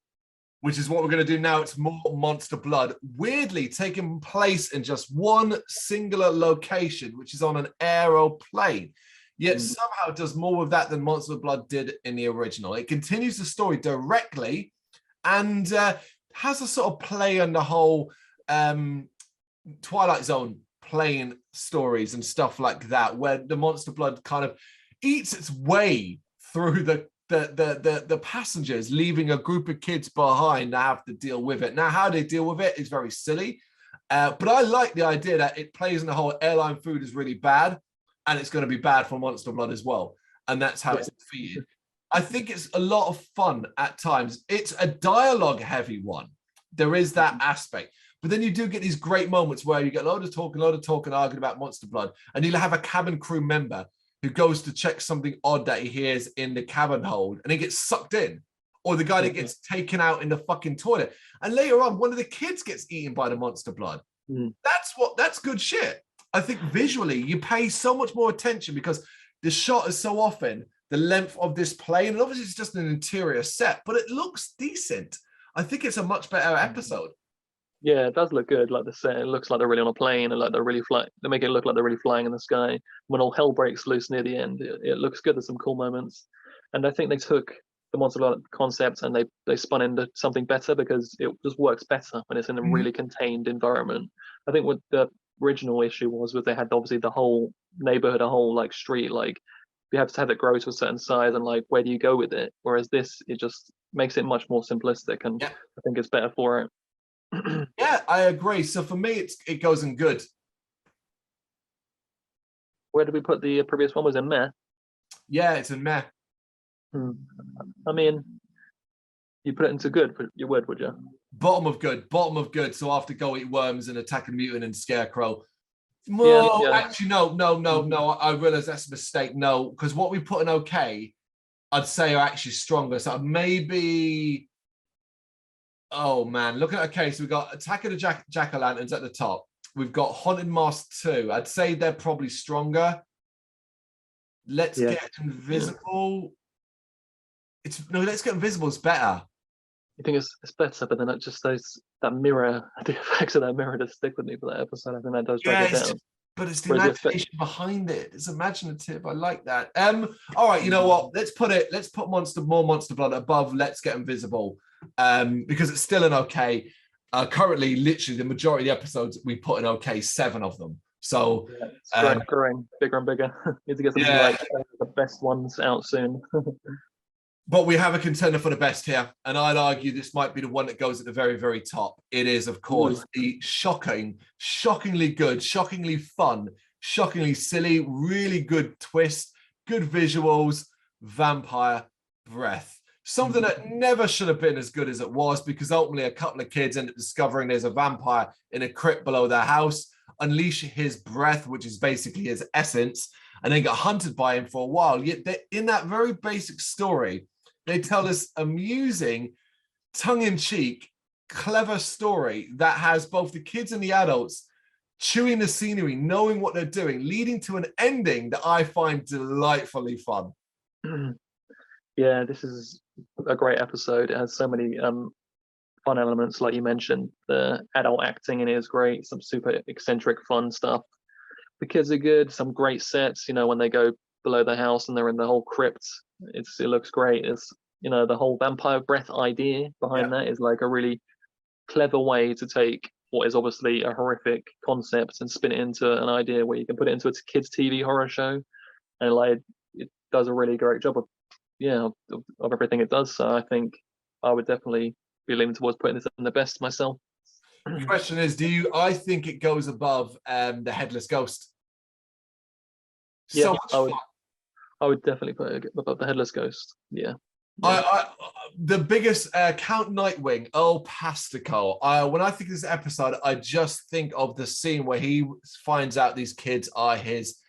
Which is what we're going to do now. It's more Monster Blood. Weirdly taking place in just one singular location, which is on an aeroplane. Yet Mm. somehow does more with that than Monster Blood did in the original. It continues the story directly and has a sort of play on the whole Twilight Zone playing stories and stuff like that, where the monster blood kind of eats its way through the passengers, leaving a group of kids behind that have to deal with it. Now, how they deal with it is very silly, but I like the idea that it plays in the whole airline food is really bad, and it's going to be bad for Monster Blood as well, and that's how Yeah. it's defeated. I think it's a lot of fun at times. It's a dialogue heavy one. There is that aspect. But then you do get these great moments where you get a load of talk and arguing about Monster Blood. And you'll have a cabin crew member who goes to check something odd that he hears in the cabin hold and he gets sucked in. Or the guy that gets taken out in the fucking toilet. And later on, one of the kids gets eaten by the Monster Blood. Mm. That's good shit. I think visually you pay so much more attention because the shot is so often the length of this plane. And obviously it's just an interior set, but it looks decent. I think it's a much better episode. Yeah, it does look good. Like the set, it looks like they're really on a plane, and like they're really fly. They make it look like they're really flying in the sky. When all hell breaks loose near the end, it looks good. There's some cool moments, and I think they took the Monster Blood concept and they spun into something better because it just works better when it's in a Mhm. really contained environment. I think what the original issue was they had obviously the whole neighborhood, a whole like street, like you have to have it grow to a certain size, and like where do you go with it? Whereas this, it just makes it much more simplistic, and Yeah, I think it's better for it. yeah, I agree. So for me, it goes in good. Where did we put the previous one? Was in meh. Yeah, it's a meh. Hmm. I mean, you put it into good, but you would you? Bottom of good, bottom of good. So after Go Eat Worms and Attack a Mutant and Scarecrow. Yeah, Well, yeah. actually, no. I realize that's a mistake. No, because what we put in okay, I'd say are actually stronger. So maybe, oh man, look at okay. So we got Attack of the Jack-o'-lanterns at the top. We've got Haunted Mask 2. I'd say they're probably stronger. Let's Yeah. Get Invisible. Let's Get Invisible is better. You think it's better, but then it just that mirror, the effects of that mirror just stick with me for that episode. I think that does drag Yeah, it down. but it's the Whereas the effect, imagination behind it. It's imaginative. I like that. All right, you know mm, what? Let's put more Monster Blood above Let's Get Invisible. Because it's still an okay. Currently, literally the majority of the episodes we put in okay, 7 of them. So yeah, it's growing bigger and bigger. Need to get something yeah, like the best ones out soon. but we have a contender for the best here, and I'd argue this might be the one that goes at the very, very top. It is, of course, Ooh. the shockingly good, shockingly fun, shockingly silly, really good twist, good visuals, Vampire Breath. Something that never should have been as good as it was because ultimately a couple of kids end up discovering there's a vampire in a crypt below their house, unleash his breath, which is basically his essence, and then get hunted by him for a while. Yet in that very basic story, they tell this amusing, tongue-in-cheek, clever story that has both the kids and the adults chewing the scenery, knowing what they're doing, leading to an ending that I find delightfully fun. Yeah, this is a great episode. It has so many fun elements, like you mentioned. The adult acting in it is great. Some super eccentric, fun stuff. The kids are good. Some great sets. You know, when they go below the house and they're in the whole crypt, it looks great. It's, you know, the whole vampire breath idea behind that is like a really clever way to take what is obviously a horrific concept and spin it into an idea where you can put it into a kids' TV horror show, and like it does a really great job of of everything it does. So I think I would definitely be leaning towards putting this in the best myself. The question is, I think it goes above the Headless Ghost. So much fun. I would definitely put it above the Headless Ghost. Yeah. The biggest Count Nightwing, Earl Pastico. When I think of this episode, I just think of the scene where he finds out these kids are his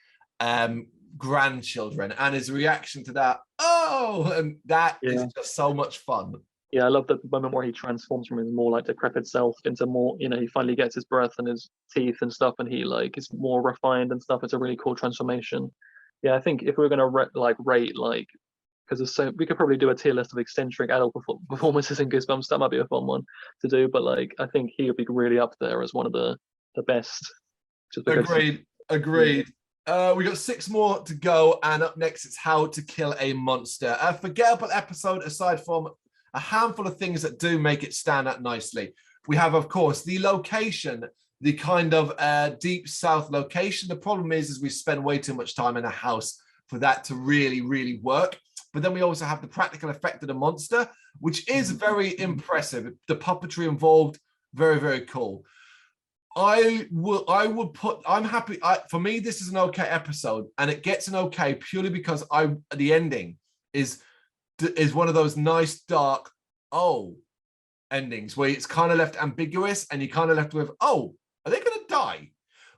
grandchildren, and his reaction to that. Oh, and that is just so much fun. Yeah, I love the moment where he transforms from his more like decrepit self into more, you know, he finally gets his breath and his teeth and stuff, and he like is more refined and stuff. It's a really cool transformation. Yeah, I think if we were gonna rate because there's we could probably do a tier list of eccentric adult performances in Goosebumps. That might be a fun one to do, but like I think he would be really up there as one of the best. Agreed. We got 6 more to go, and up next it's How to Kill a Monster. A forgettable episode aside from a handful of things that do make it stand out nicely. We have, of course, the location, the kind of deep south location. The problem is we spend way too much time in a house for that to really, really work. But then we also have the practical effect of the monster, which is very impressive. The puppetry involved, very, very cool. I'm happy. For me, this is an okay episode, and it gets an okay purely because the ending is one of those nice dark endings where it's kind of left ambiguous, and you kind of left with, are they going to die?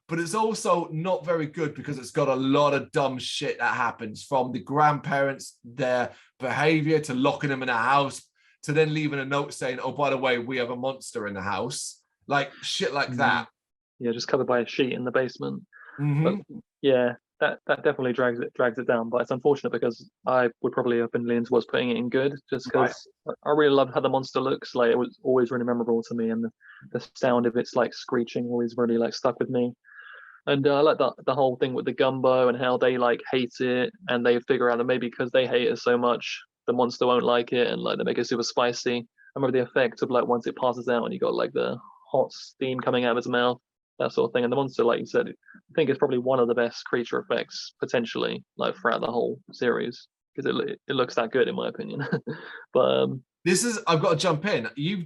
But it's also not very good because it's got a lot of dumb shit that happens, from the grandparents, their behavior, to locking them in a house, to then leaving a note saying, oh, by the way, we have a monster in the house. Like shit like that. Yeah, just covered by a sheet in the basement. Mm-hmm. But yeah, that definitely drags it down. But it's unfortunate because I would probably have been leaning towards putting it in good, just because I really loved how the monster looks. Like, it was always really memorable to me, and the sound of its like screeching always really like stuck with me. And I like the whole thing with the gumbo and how they like hate it, and they figure out that maybe because they hate it so much, the monster won't like it, and like they make it super spicy. I remember the effect of like once it passes out and you got like the hot steam coming out of its mouth, that sort of thing. And the monster, like you said, I think it's probably one of the best creature effects potentially, like throughout the whole series, because it looks that good in my opinion. But I've got to jump in. You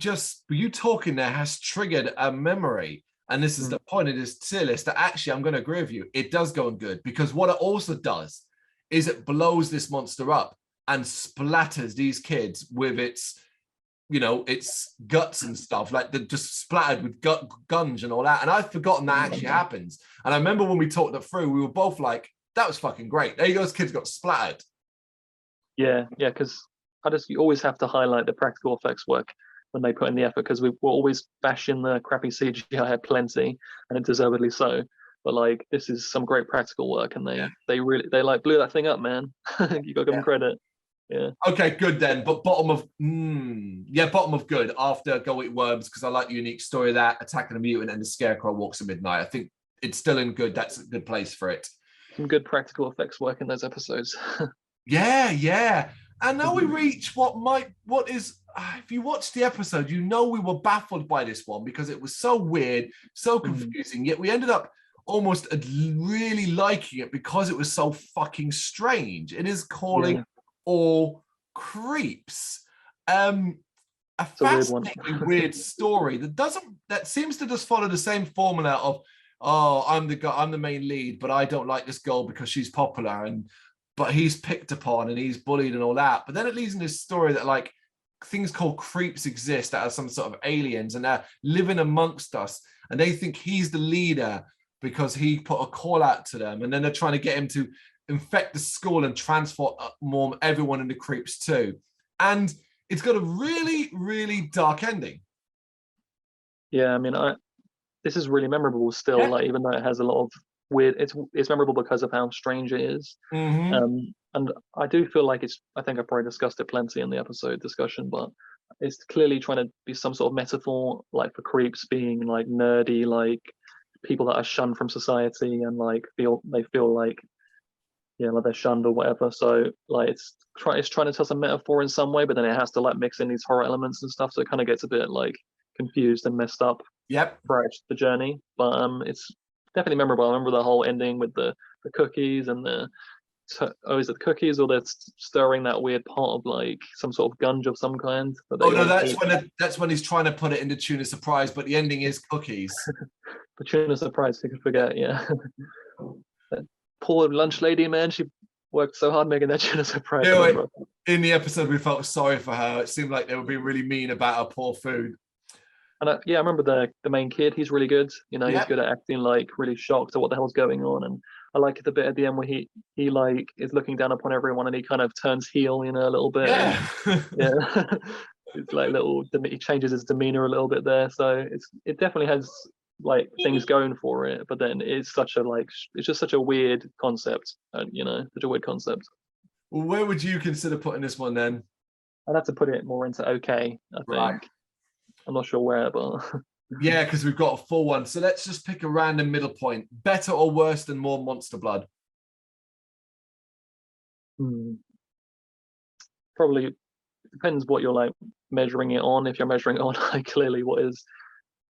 talking there has triggered a memory. And this is the point of this tier list, that actually I'm going to agree with you. It does go in good, because what it also does is it blows this monster up and splatters these kids with its guts and stuff, like they're just splattered with gunge and all that. And I've forgotten that actually happens. And I remember when we talked that through, we were both like, that was fucking great. There you go, those kids got splattered. Yeah, because you always have to highlight the practical effects work when they put in the effort, because we were always bashing the crappy CGI had plenty, and it deservedly so. But like, this is some great practical work, and they really like blew that thing up, man. You got to give them credit. Yeah. Okay, good then. But bottom of good after Go Eat Worms, because I like the unique story of that, Attacking the Mutant and the Scarecrow Walks at Midnight. I think it's still in good. That's a good place for it. Some good practical effects work in those episodes. Yeah. And now we reach what is, if you watch the episode, we were baffled by this one because it was so weird, so confusing, yet we ended up almost really liking it because it was so fucking strange. It is calling all creeps. A fascinating weird story that seems to just follow the same formula of, I'm the main lead, but I don't like this girl because she's popular, but he's picked upon and he's bullied and all that. But then it leads in this story that like things called creeps exist that are some sort of aliens, and they're living amongst us, and they think he's the leader because he put a call out to them, and then they're trying to get him to infect the school and transform everyone into creeps too. And it's got a really, really dark ending. Yeah, I mean, this is really memorable still. Yeah. Like even though it has a lot of weird, it's memorable because of how strange it is. And I do feel like I think I probably discussed it plenty in the episode discussion, but it's clearly trying to be some sort of metaphor, like for creeps being like nerdy, like people that are shunned from society and like feel like, yeah, like they're shunned or whatever. So like it's trying to tell some metaphor in some way, but then it has to like mix in these horror elements and stuff. So it kind of gets a bit like confused and messed up Yep. throughout the journey. But it's definitely memorable. I remember the whole ending with the cookies and is it the cookies or they're stirring that weird pot of like some sort of gunge of some kind? Oh no, that's when he's trying to put it into Tuna Surprise, but the ending is cookies. The Tuna Surprise, you can forget, yeah. That poor lunch lady, man, she worked so hard making that Tuna Surprise. In the episode, we felt sorry for her. It seemed like they were being really mean about her poor food. And I remember the main kid. He's really good. You know, he's good at acting like really shocked at what the hell's going on. And I like the bit at the end where he like is looking down upon everyone and he kind of turns heel, you know, a little bit. Yeah. Yeah. It's like he changes his demeanor a little bit there. So it definitely has like things going for it, but then it's just such a weird concept, you know, such a weird concept. Well, where would you consider putting this one then? I'd have to put it more into okay, I think. Right. I'm not sure where, but yeah, because we've got a full one. So let's just pick a random middle point. Better or worse than More Monster Blood? Probably depends what you're like measuring it on. If you're measuring it on like clearly what is,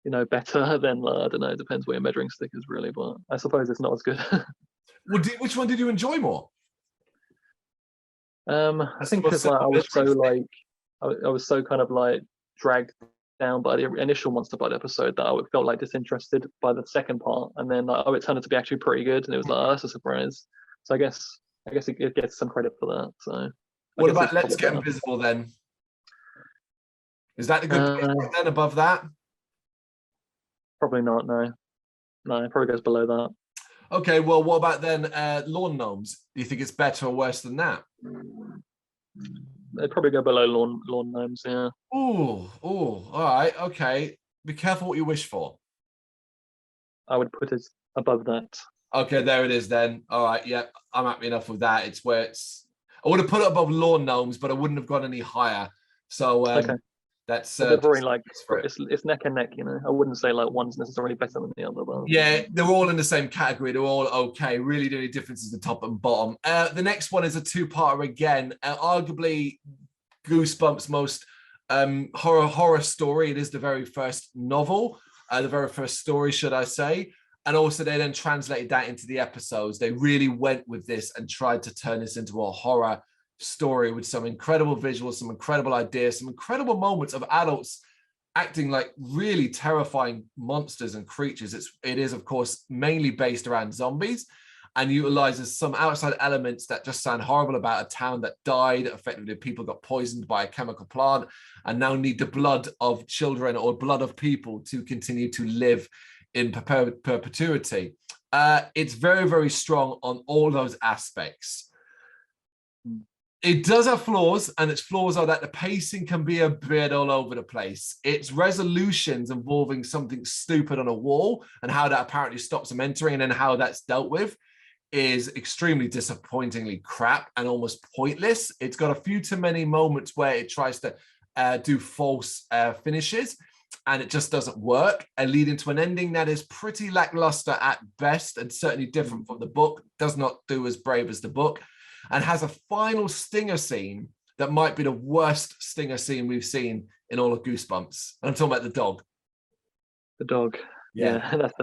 you know, better, then I don't know. It depends what your measuring stick is really, but I suppose it's not as good. Well, which one did you enjoy more? I think because like, I was so kind of like dragged down by the initial Monster Blood episode that I felt like disinterested by the second part, and then it turned out to be actually pretty good, and it was like, oh, that's a surprise. So I guess it gets some credit for that. So what about Let's Get Invisible then? Is that a good then above that? Probably not. No, it probably goes below that. Okay, well, what about then Lawn Gnomes? Do you think it's better or worse than that? They'd probably go below Lawn Gnomes, yeah. Oh, all right, okay. Be careful what you wish for. I would put it above that. Okay, there it is then. All right, yeah, I'm happy enough with that. It's where I would have put it above Lawn Gnomes, but I wouldn't have gone any higher. So okay. That's very like it's neck and neck, you know. I wouldn't say like one's necessarily better than the other. But yeah, they're all in the same category. They're all okay. Really, the only difference is the top and bottom. The next one is a two-parter again. Arguably, Goosebumps' most horror story. It is the very first novel, the very first story, should I say? And also, they then translated that into the episodes. They really went with this and tried to turn this into a horror story with some incredible visuals, some incredible ideas, some incredible moments of adults acting like really terrifying monsters and creatures. It is, of course, mainly based around zombies and utilizes some outside elements that just sound horrible about a town that died. Effectively, people got poisoned by a chemical plant and now need the blood of children or blood of people to continue to live in perpetuity. It's very, very strong on all those aspects. It does have flaws, and its flaws are that the pacing can be a bit all over the place. Its resolutions involving something stupid on a wall and how that apparently stops them entering and then how that's dealt with is extremely disappointingly crap and almost pointless. It's got a few too many moments where it tries to do false finishes and it just doesn't work, and leading to an ending that is pretty lackluster at best and certainly different from the book, does not do as brave as the book, and has a final stinger scene that might be the worst stinger scene we've seen in all of Goosebumps. And I'm talking about the dog. The dog. Yeah, that's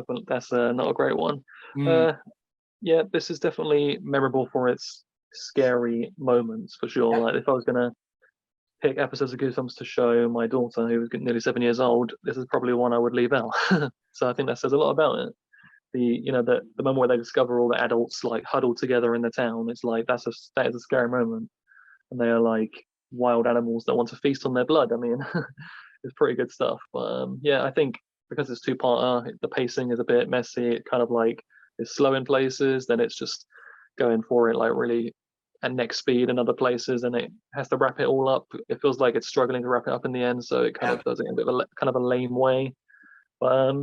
not a great one. Yeah, this is definitely memorable for its scary moments, for sure. Yeah. Like if I was going to pick episodes of Goosebumps to show my daughter, who was nearly 7 years old, this is probably one I would leave out. So I think that says a lot about it. The moment where they discover all the adults like huddled together in the town, it's like that is a scary moment, and they are like wild animals that want to feast on their blood. I mean, it's pretty good stuff. But yeah, I think because it's two-parter, the pacing is a bit messy. It kind of like is slow in places, then it's just going for it like really at neck speed in other places, and it has to wrap it all up. It feels like it's struggling to wrap it up in the end, so it kind of does it in a bit of a lame way. But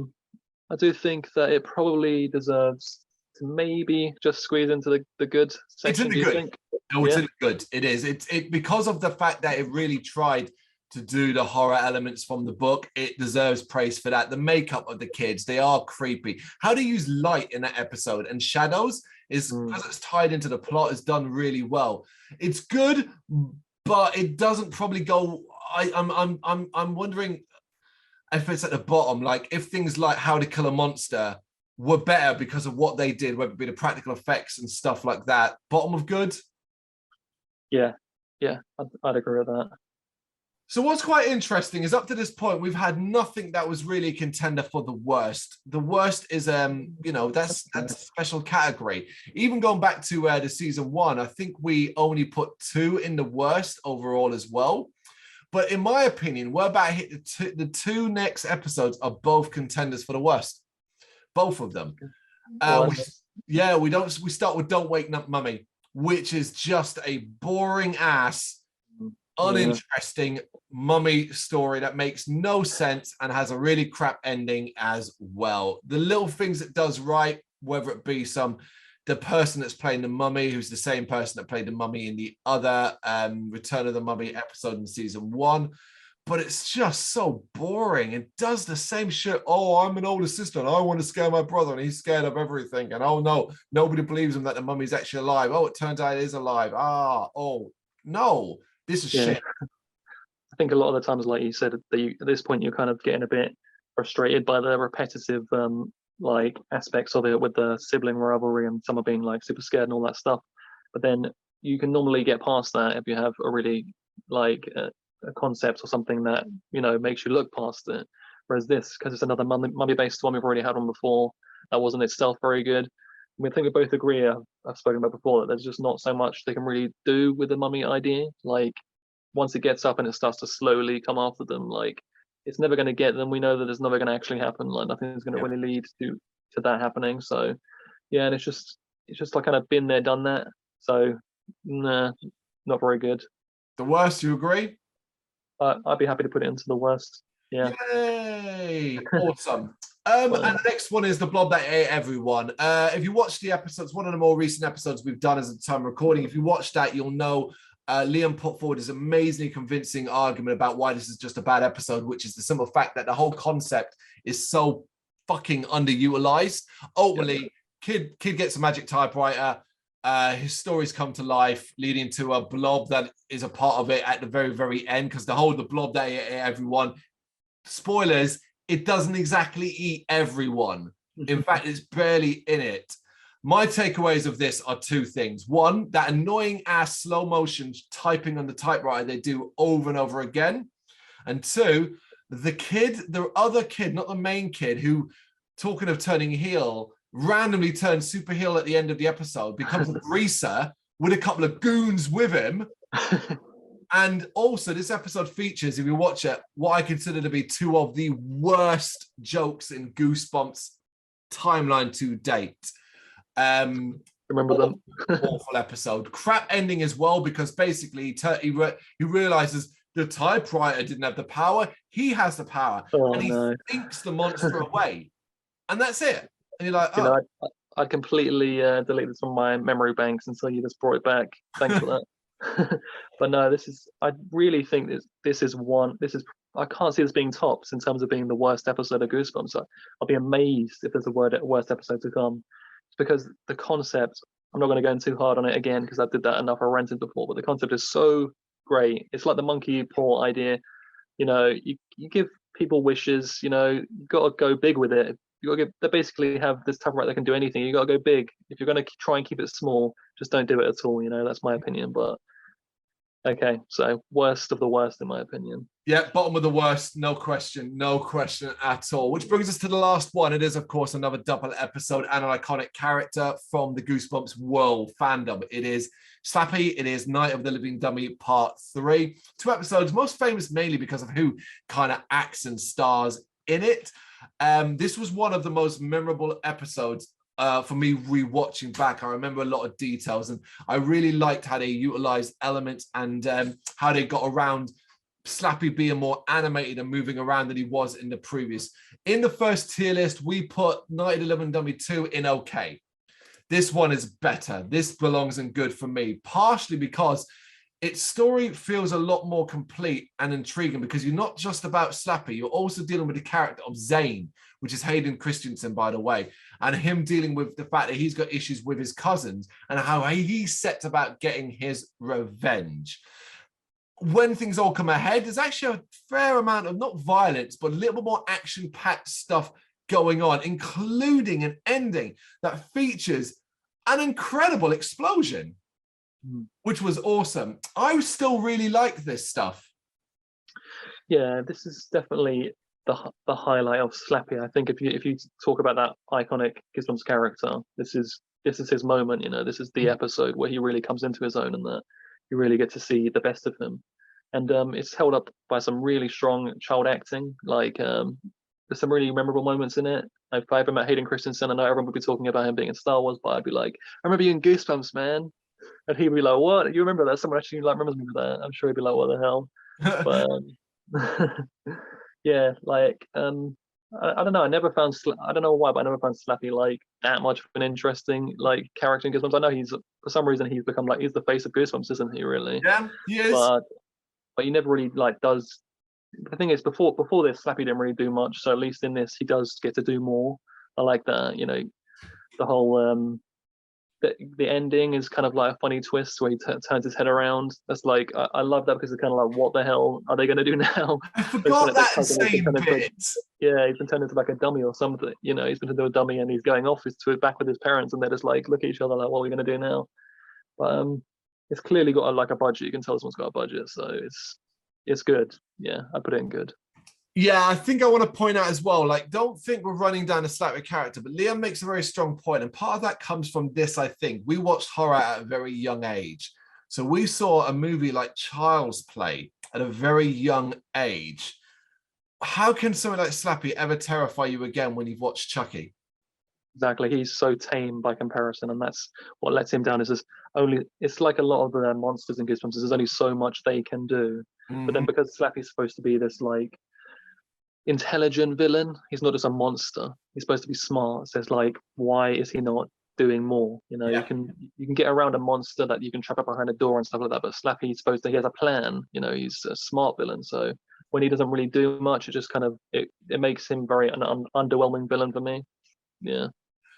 I do think that it probably deserves to maybe just squeeze into the good It's in section. the Do you good. think? Oh, it's Yeah. in the good. It is. It because of the fact that it really tried to do the horror elements from the book. It deserves praise for that. The makeup of the kids, they are creepy. How they use light in that episode and shadows is because it's tied into the plot is done really well. It's good, but it doesn't probably go. I'm wondering if it's at the bottom, like if things like How to Kill a Monster were better because of what they did, whether it be the practical effects and stuff like that. Bottom of good. Yeah, I'd agree with that. So what's quite interesting is up to this point, we've had nothing that was really a contender for the worst. The worst is, that's a special category. Even going back to the season 1, I think we only put 2 in the worst overall as well. But in my opinion, we're about to hit the 2 next episodes are both contenders for the worst. Both of them. We start with Don't Wake Up Mummy, which is just a boring ass, uninteresting mummy story that makes no sense and has a really crap ending as well. The little things it does right, whether it be the person that's playing the mummy, who's the same person that played the mummy in the other Return of the Mummy episode in season 1. But it's just so boring. It does the same shit. Oh, I'm an older sister and I want to scare my brother and he's scared of everything. And oh no, nobody believes him that the mummy's actually alive. Oh, it turns out it is alive. No, this is shit. I think a lot of the times, like you said, at this point you're kind of getting a bit frustrated by the repetitive like aspects of it with the sibling rivalry and someone being like super scared and all that stuff. But then you can normally get past that if you have a really like a concept or something that makes you look past it. Whereas this, because it's another mummy-based one, we've already had one before, that wasn't itself very good. I think we both agree, I've spoken about before, that there's just not so much they can really do with the mummy idea. Like once it gets up and it starts to slowly come after them, like it's never going to get them. We know that it's never going to actually happen. Like nothing's going to really lead to that happening. So yeah, and it's just like kind of been there, done that. So nah, not very good. The worst, you agree? I'd be happy to put it into the worst. Yeah. Yay! Awesome. And the next one is The Blob That Ate Everyone. If you watch the episodes, one of the more recent episodes we've done as a time recording, if you watch that, you'll know Liam put forward his amazingly convincing argument about why this is just a bad episode, which is the simple fact that the whole concept is so fucking underutilized. Ultimately, kid gets a magic typewriter. His stories come to life, leading to a blob that is a part of it at the very, very end. Because the blob that ate everyone, spoilers, it doesn't exactly eat everyone. In fact, it's barely in it. My takeaways of this are 2 things. One, that annoying ass slow motion typing on the typewriter they do over and over again. And 2, the other kid, not the main kid, who, talking of turning heel, randomly turns super heel at the end of the episode, becomes a greaser with a couple of goons with him. And also, this episode features, if you watch it, what I consider to be 2 of the worst jokes in Goosebumps timeline to date. Remember them? Awful episode. Crap ending as well, because basically he realizes the typewriter didn't have the power. He has the power. And he thinks the monster away. And that's it. And you're like, oh. I'd completely delete this from my memory banks until you just brought it back. Thanks for that. But no, I really think I can't see this being tops in terms of being the worst episode of Goosebumps. I'll be amazed if there's a worst episode to come. It's because the concept, I'm not going to go in too hard on it again because I did that enough. I ranted before, but the concept is so great. It's like the monkey paw idea. You give people wishes, you got to go big with it. They basically have this typewriter that can do anything. You got to go big. If you're going to try and keep it small, just don't do it at all. That's my opinion. But okay, so worst of the worst in my opinion. Yeah, bottom of the worst, no question at all. Which brings us to the last one. It is, of course, another double episode and an iconic character from the Goosebumps world fandom. It is Slappy. It is Night of the Living Dummy Part 3. 2 episodes, most famous mainly because of who kind of acts and stars in it. This was one of the most memorable episodes for me rewatching back. I remember a lot of details, and I really liked how they utilized elements and how they got around Slappy being more animated and moving around than he was in the previous. In the first tier list, we put Night of the Living Dummy 2 in okay. This one is better. This belongs in good for me, partially because its story feels a lot more complete and intriguing because you're not just about Slappy, you're also dealing with the character of Zane, which is Hayden Christensen, by the way, and him dealing with the fact that he's got issues with his cousins and how he sets about getting his revenge. When things all come ahead, there's actually a fair amount of not violence, but a little bit more action-packed stuff going on, including an ending that features an incredible explosion, which was awesome. I still really like this stuff. Yeah, this is definitely the highlight of Slappy. I think if you talk about that iconic Goosebumps character, this is his moment. You know, this is the episode where he really comes into his own, and that you really get to see the best of him. And it's held up by some really strong child acting. Like there's some really memorable moments in it. If I ever met Hayden Christensen, I know everyone would be talking about him being in Star Wars, but I'd be like, I remember you in Goosebumps, man. And he'd be like, what? You remember that? Someone actually like remembers me for that. I'm sure he'd be like, what the hell? But yeah, like I don't know. I never found I don't know why, but I never found Slappy like that much of an interesting like character in Goosebumps. I know he's for some reason he's become like he's the face of Goosebumps, isn't he? Really? Yeah, he is. But he never really like does. The thing is, before this, Slappy didn't really do much. So at least in this, he does get to do more. I like that. You know, the whole the ending is kind of like a funny twist where he turns his head around. That's like I love that because it's kind of like, what the hell are they going to do now? I forgot that same bit. Yeah, he's been turned into like a dummy or something. You know, he's been turned into a dummy and he's going off back with his parents, and they're just like look at each other like, what are we going to do now? But it's clearly got like a budget. You can tell this one's got a budget, so it's good. Yeah, I put it in good. Yeah, I think I want to point out as well, like, don't think we're running down a Slappy character, but Liam makes a very strong point, and part of that comes from this, I think. We watched horror at a very young age. So we saw a movie like Child's Play at a very young age. How can something like Slappy ever terrify you again when you've watched Chucky? Exactly, he's so tame by comparison, and that's what lets him down. It's like a lot of the monsters in Goosebumps. There's only so much they can do, but then because Slappy's supposed to be this like intelligent villain, he's not just a monster. He's supposed to be smart. So it's like, why is he not doing more? You know, you can get around a monster that you can trap up behind a door and stuff like that. But Slappy's he has a plan. You know, he's a smart villain. So when he doesn't really do much, it just kind of it makes him very an underwhelming villain for me. Yeah.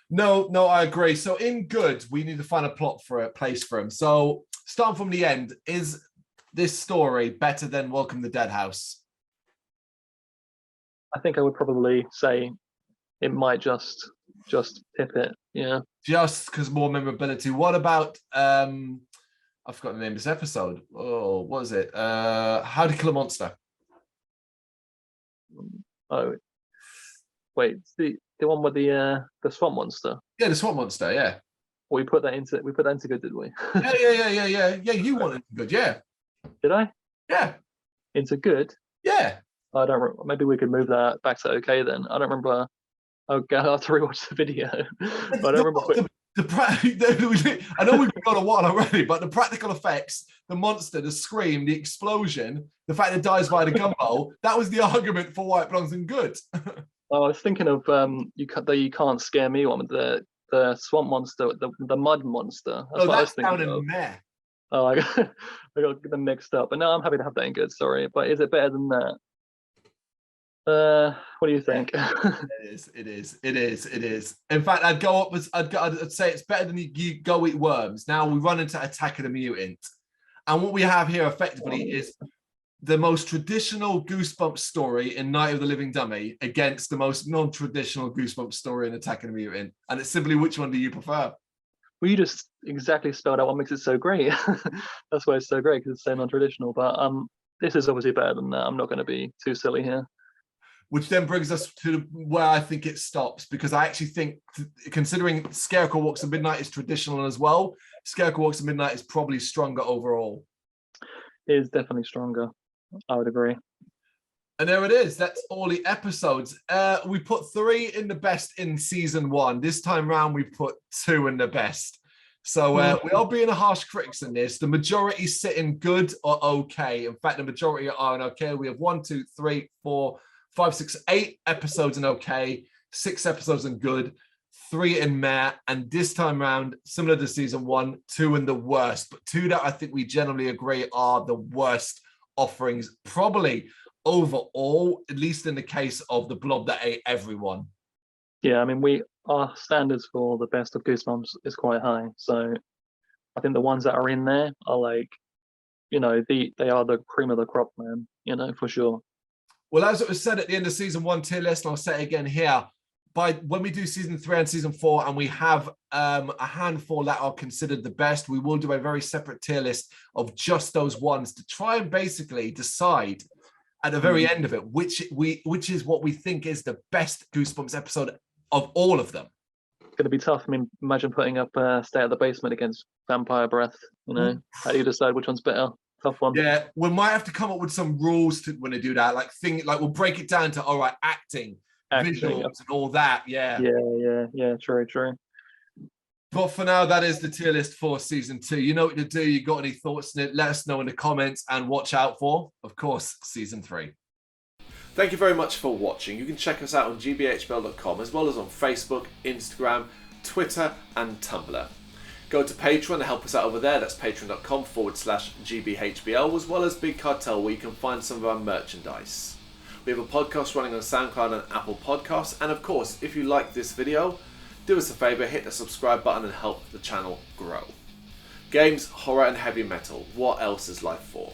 No, I agree. So in good, we need to find a place for him. So starting from the end, is this story better than Welcome to Deadhouse? I think I would probably say it might just tip it. Yeah. Just because more memorability. What about I've forgotten the name of this episode. Oh, what is it? How to Kill a Monster. Oh, wait, the one with the swamp monster. Yeah, the swamp monster. Yeah. We put that into good, did we? Yeah. You wanted good. Yeah. Did I? Yeah. Into good. Yeah. I don't remember. Maybe we could move that back to okay then. I don't remember. Oh, I have to rewatch the video. But I don't remember. I know we've got a while already, but the practical effects, the monster, the scream, the explosion, the fact it dies by the gumbo, that was the argument for why it belongs in good. I was thinking of you can't scare me one, the swamp monster, the mud monster. That's what I was thinking down in there. Oh, I got them mixed up. But no, I'm happy to have that in good. Sorry, but is it better than that? What do you think? It is. In fact, I'd say it's better than you Go Eat Worms. Now we run into Attack of the Mutant, and what we have here effectively is the most traditional Goosebumps story in Night of the Living Dummy against the most non-traditional Goosebumps story in Attack of the Mutant, and it's simply which one do you prefer? Well, you just exactly spelled out what makes it so great. That's why it's so great, because it's so non-traditional. But this is obviously better than that. I'm not going to be too silly here. Which then brings us to where I think it stops, because I actually think, considering Scarecrow Walks at Midnight is traditional as well, Scarecrow Walks at Midnight is probably stronger overall. It is definitely stronger. I would agree. And there it is. That's all the episodes. We put 3 in the best in season 1. This time round, we put 2 in the best. So we are being harsh critics in this. The majority sitting good or okay. In fact, the majority are in okay. We have 1, 2, 3, 4, 5, 6, 8 episodes in okay, 6 episodes in good, 3 in meh, and this time around, similar to season 1, 2 in the worst. But 2 that I think we generally agree are the worst offerings, probably overall, at least in the case of the blob that ate everyone. Yeah, I mean, our standards for the best of Goosebumps is quite high. So I think the ones that are in there are like, they are the cream of the crop, man, for sure. Well, as it was said at the end of season 1 tier list, and I'll say it again here, when we do season 3 and season 4, and we have a handful that are considered the best, we will do a very separate tier list of just those ones to try and basically decide at the very end of it which is what we think is the best Goosebumps episode of all of them. It's going to be tough. I mean, imagine putting up Stay at the Basement against Vampire Breath. How do you decide which one's better? Tough one. Yeah, we might have to come up with some rules when they do that. Like we'll break it down to acting, visuals, and all that. Yeah. True. But for now, that is the tier list for season 2. You know what to do. You got any thoughts on it? Let us know in the comments, and watch out for, of course, season 3. Thank you very much for watching. You can check us out on gbhbl.com as well as on Facebook, Instagram, Twitter, and Tumblr. Go to Patreon and help us out over there. That's patreon.com/gbhbl, as well as Big Cartel, where you can find some of our merchandise. We have a podcast running on SoundCloud and Apple Podcasts. And of course, if you like this video, do us a favour, hit the subscribe button and help the channel grow. Games, horror, and heavy metal. What else is life for?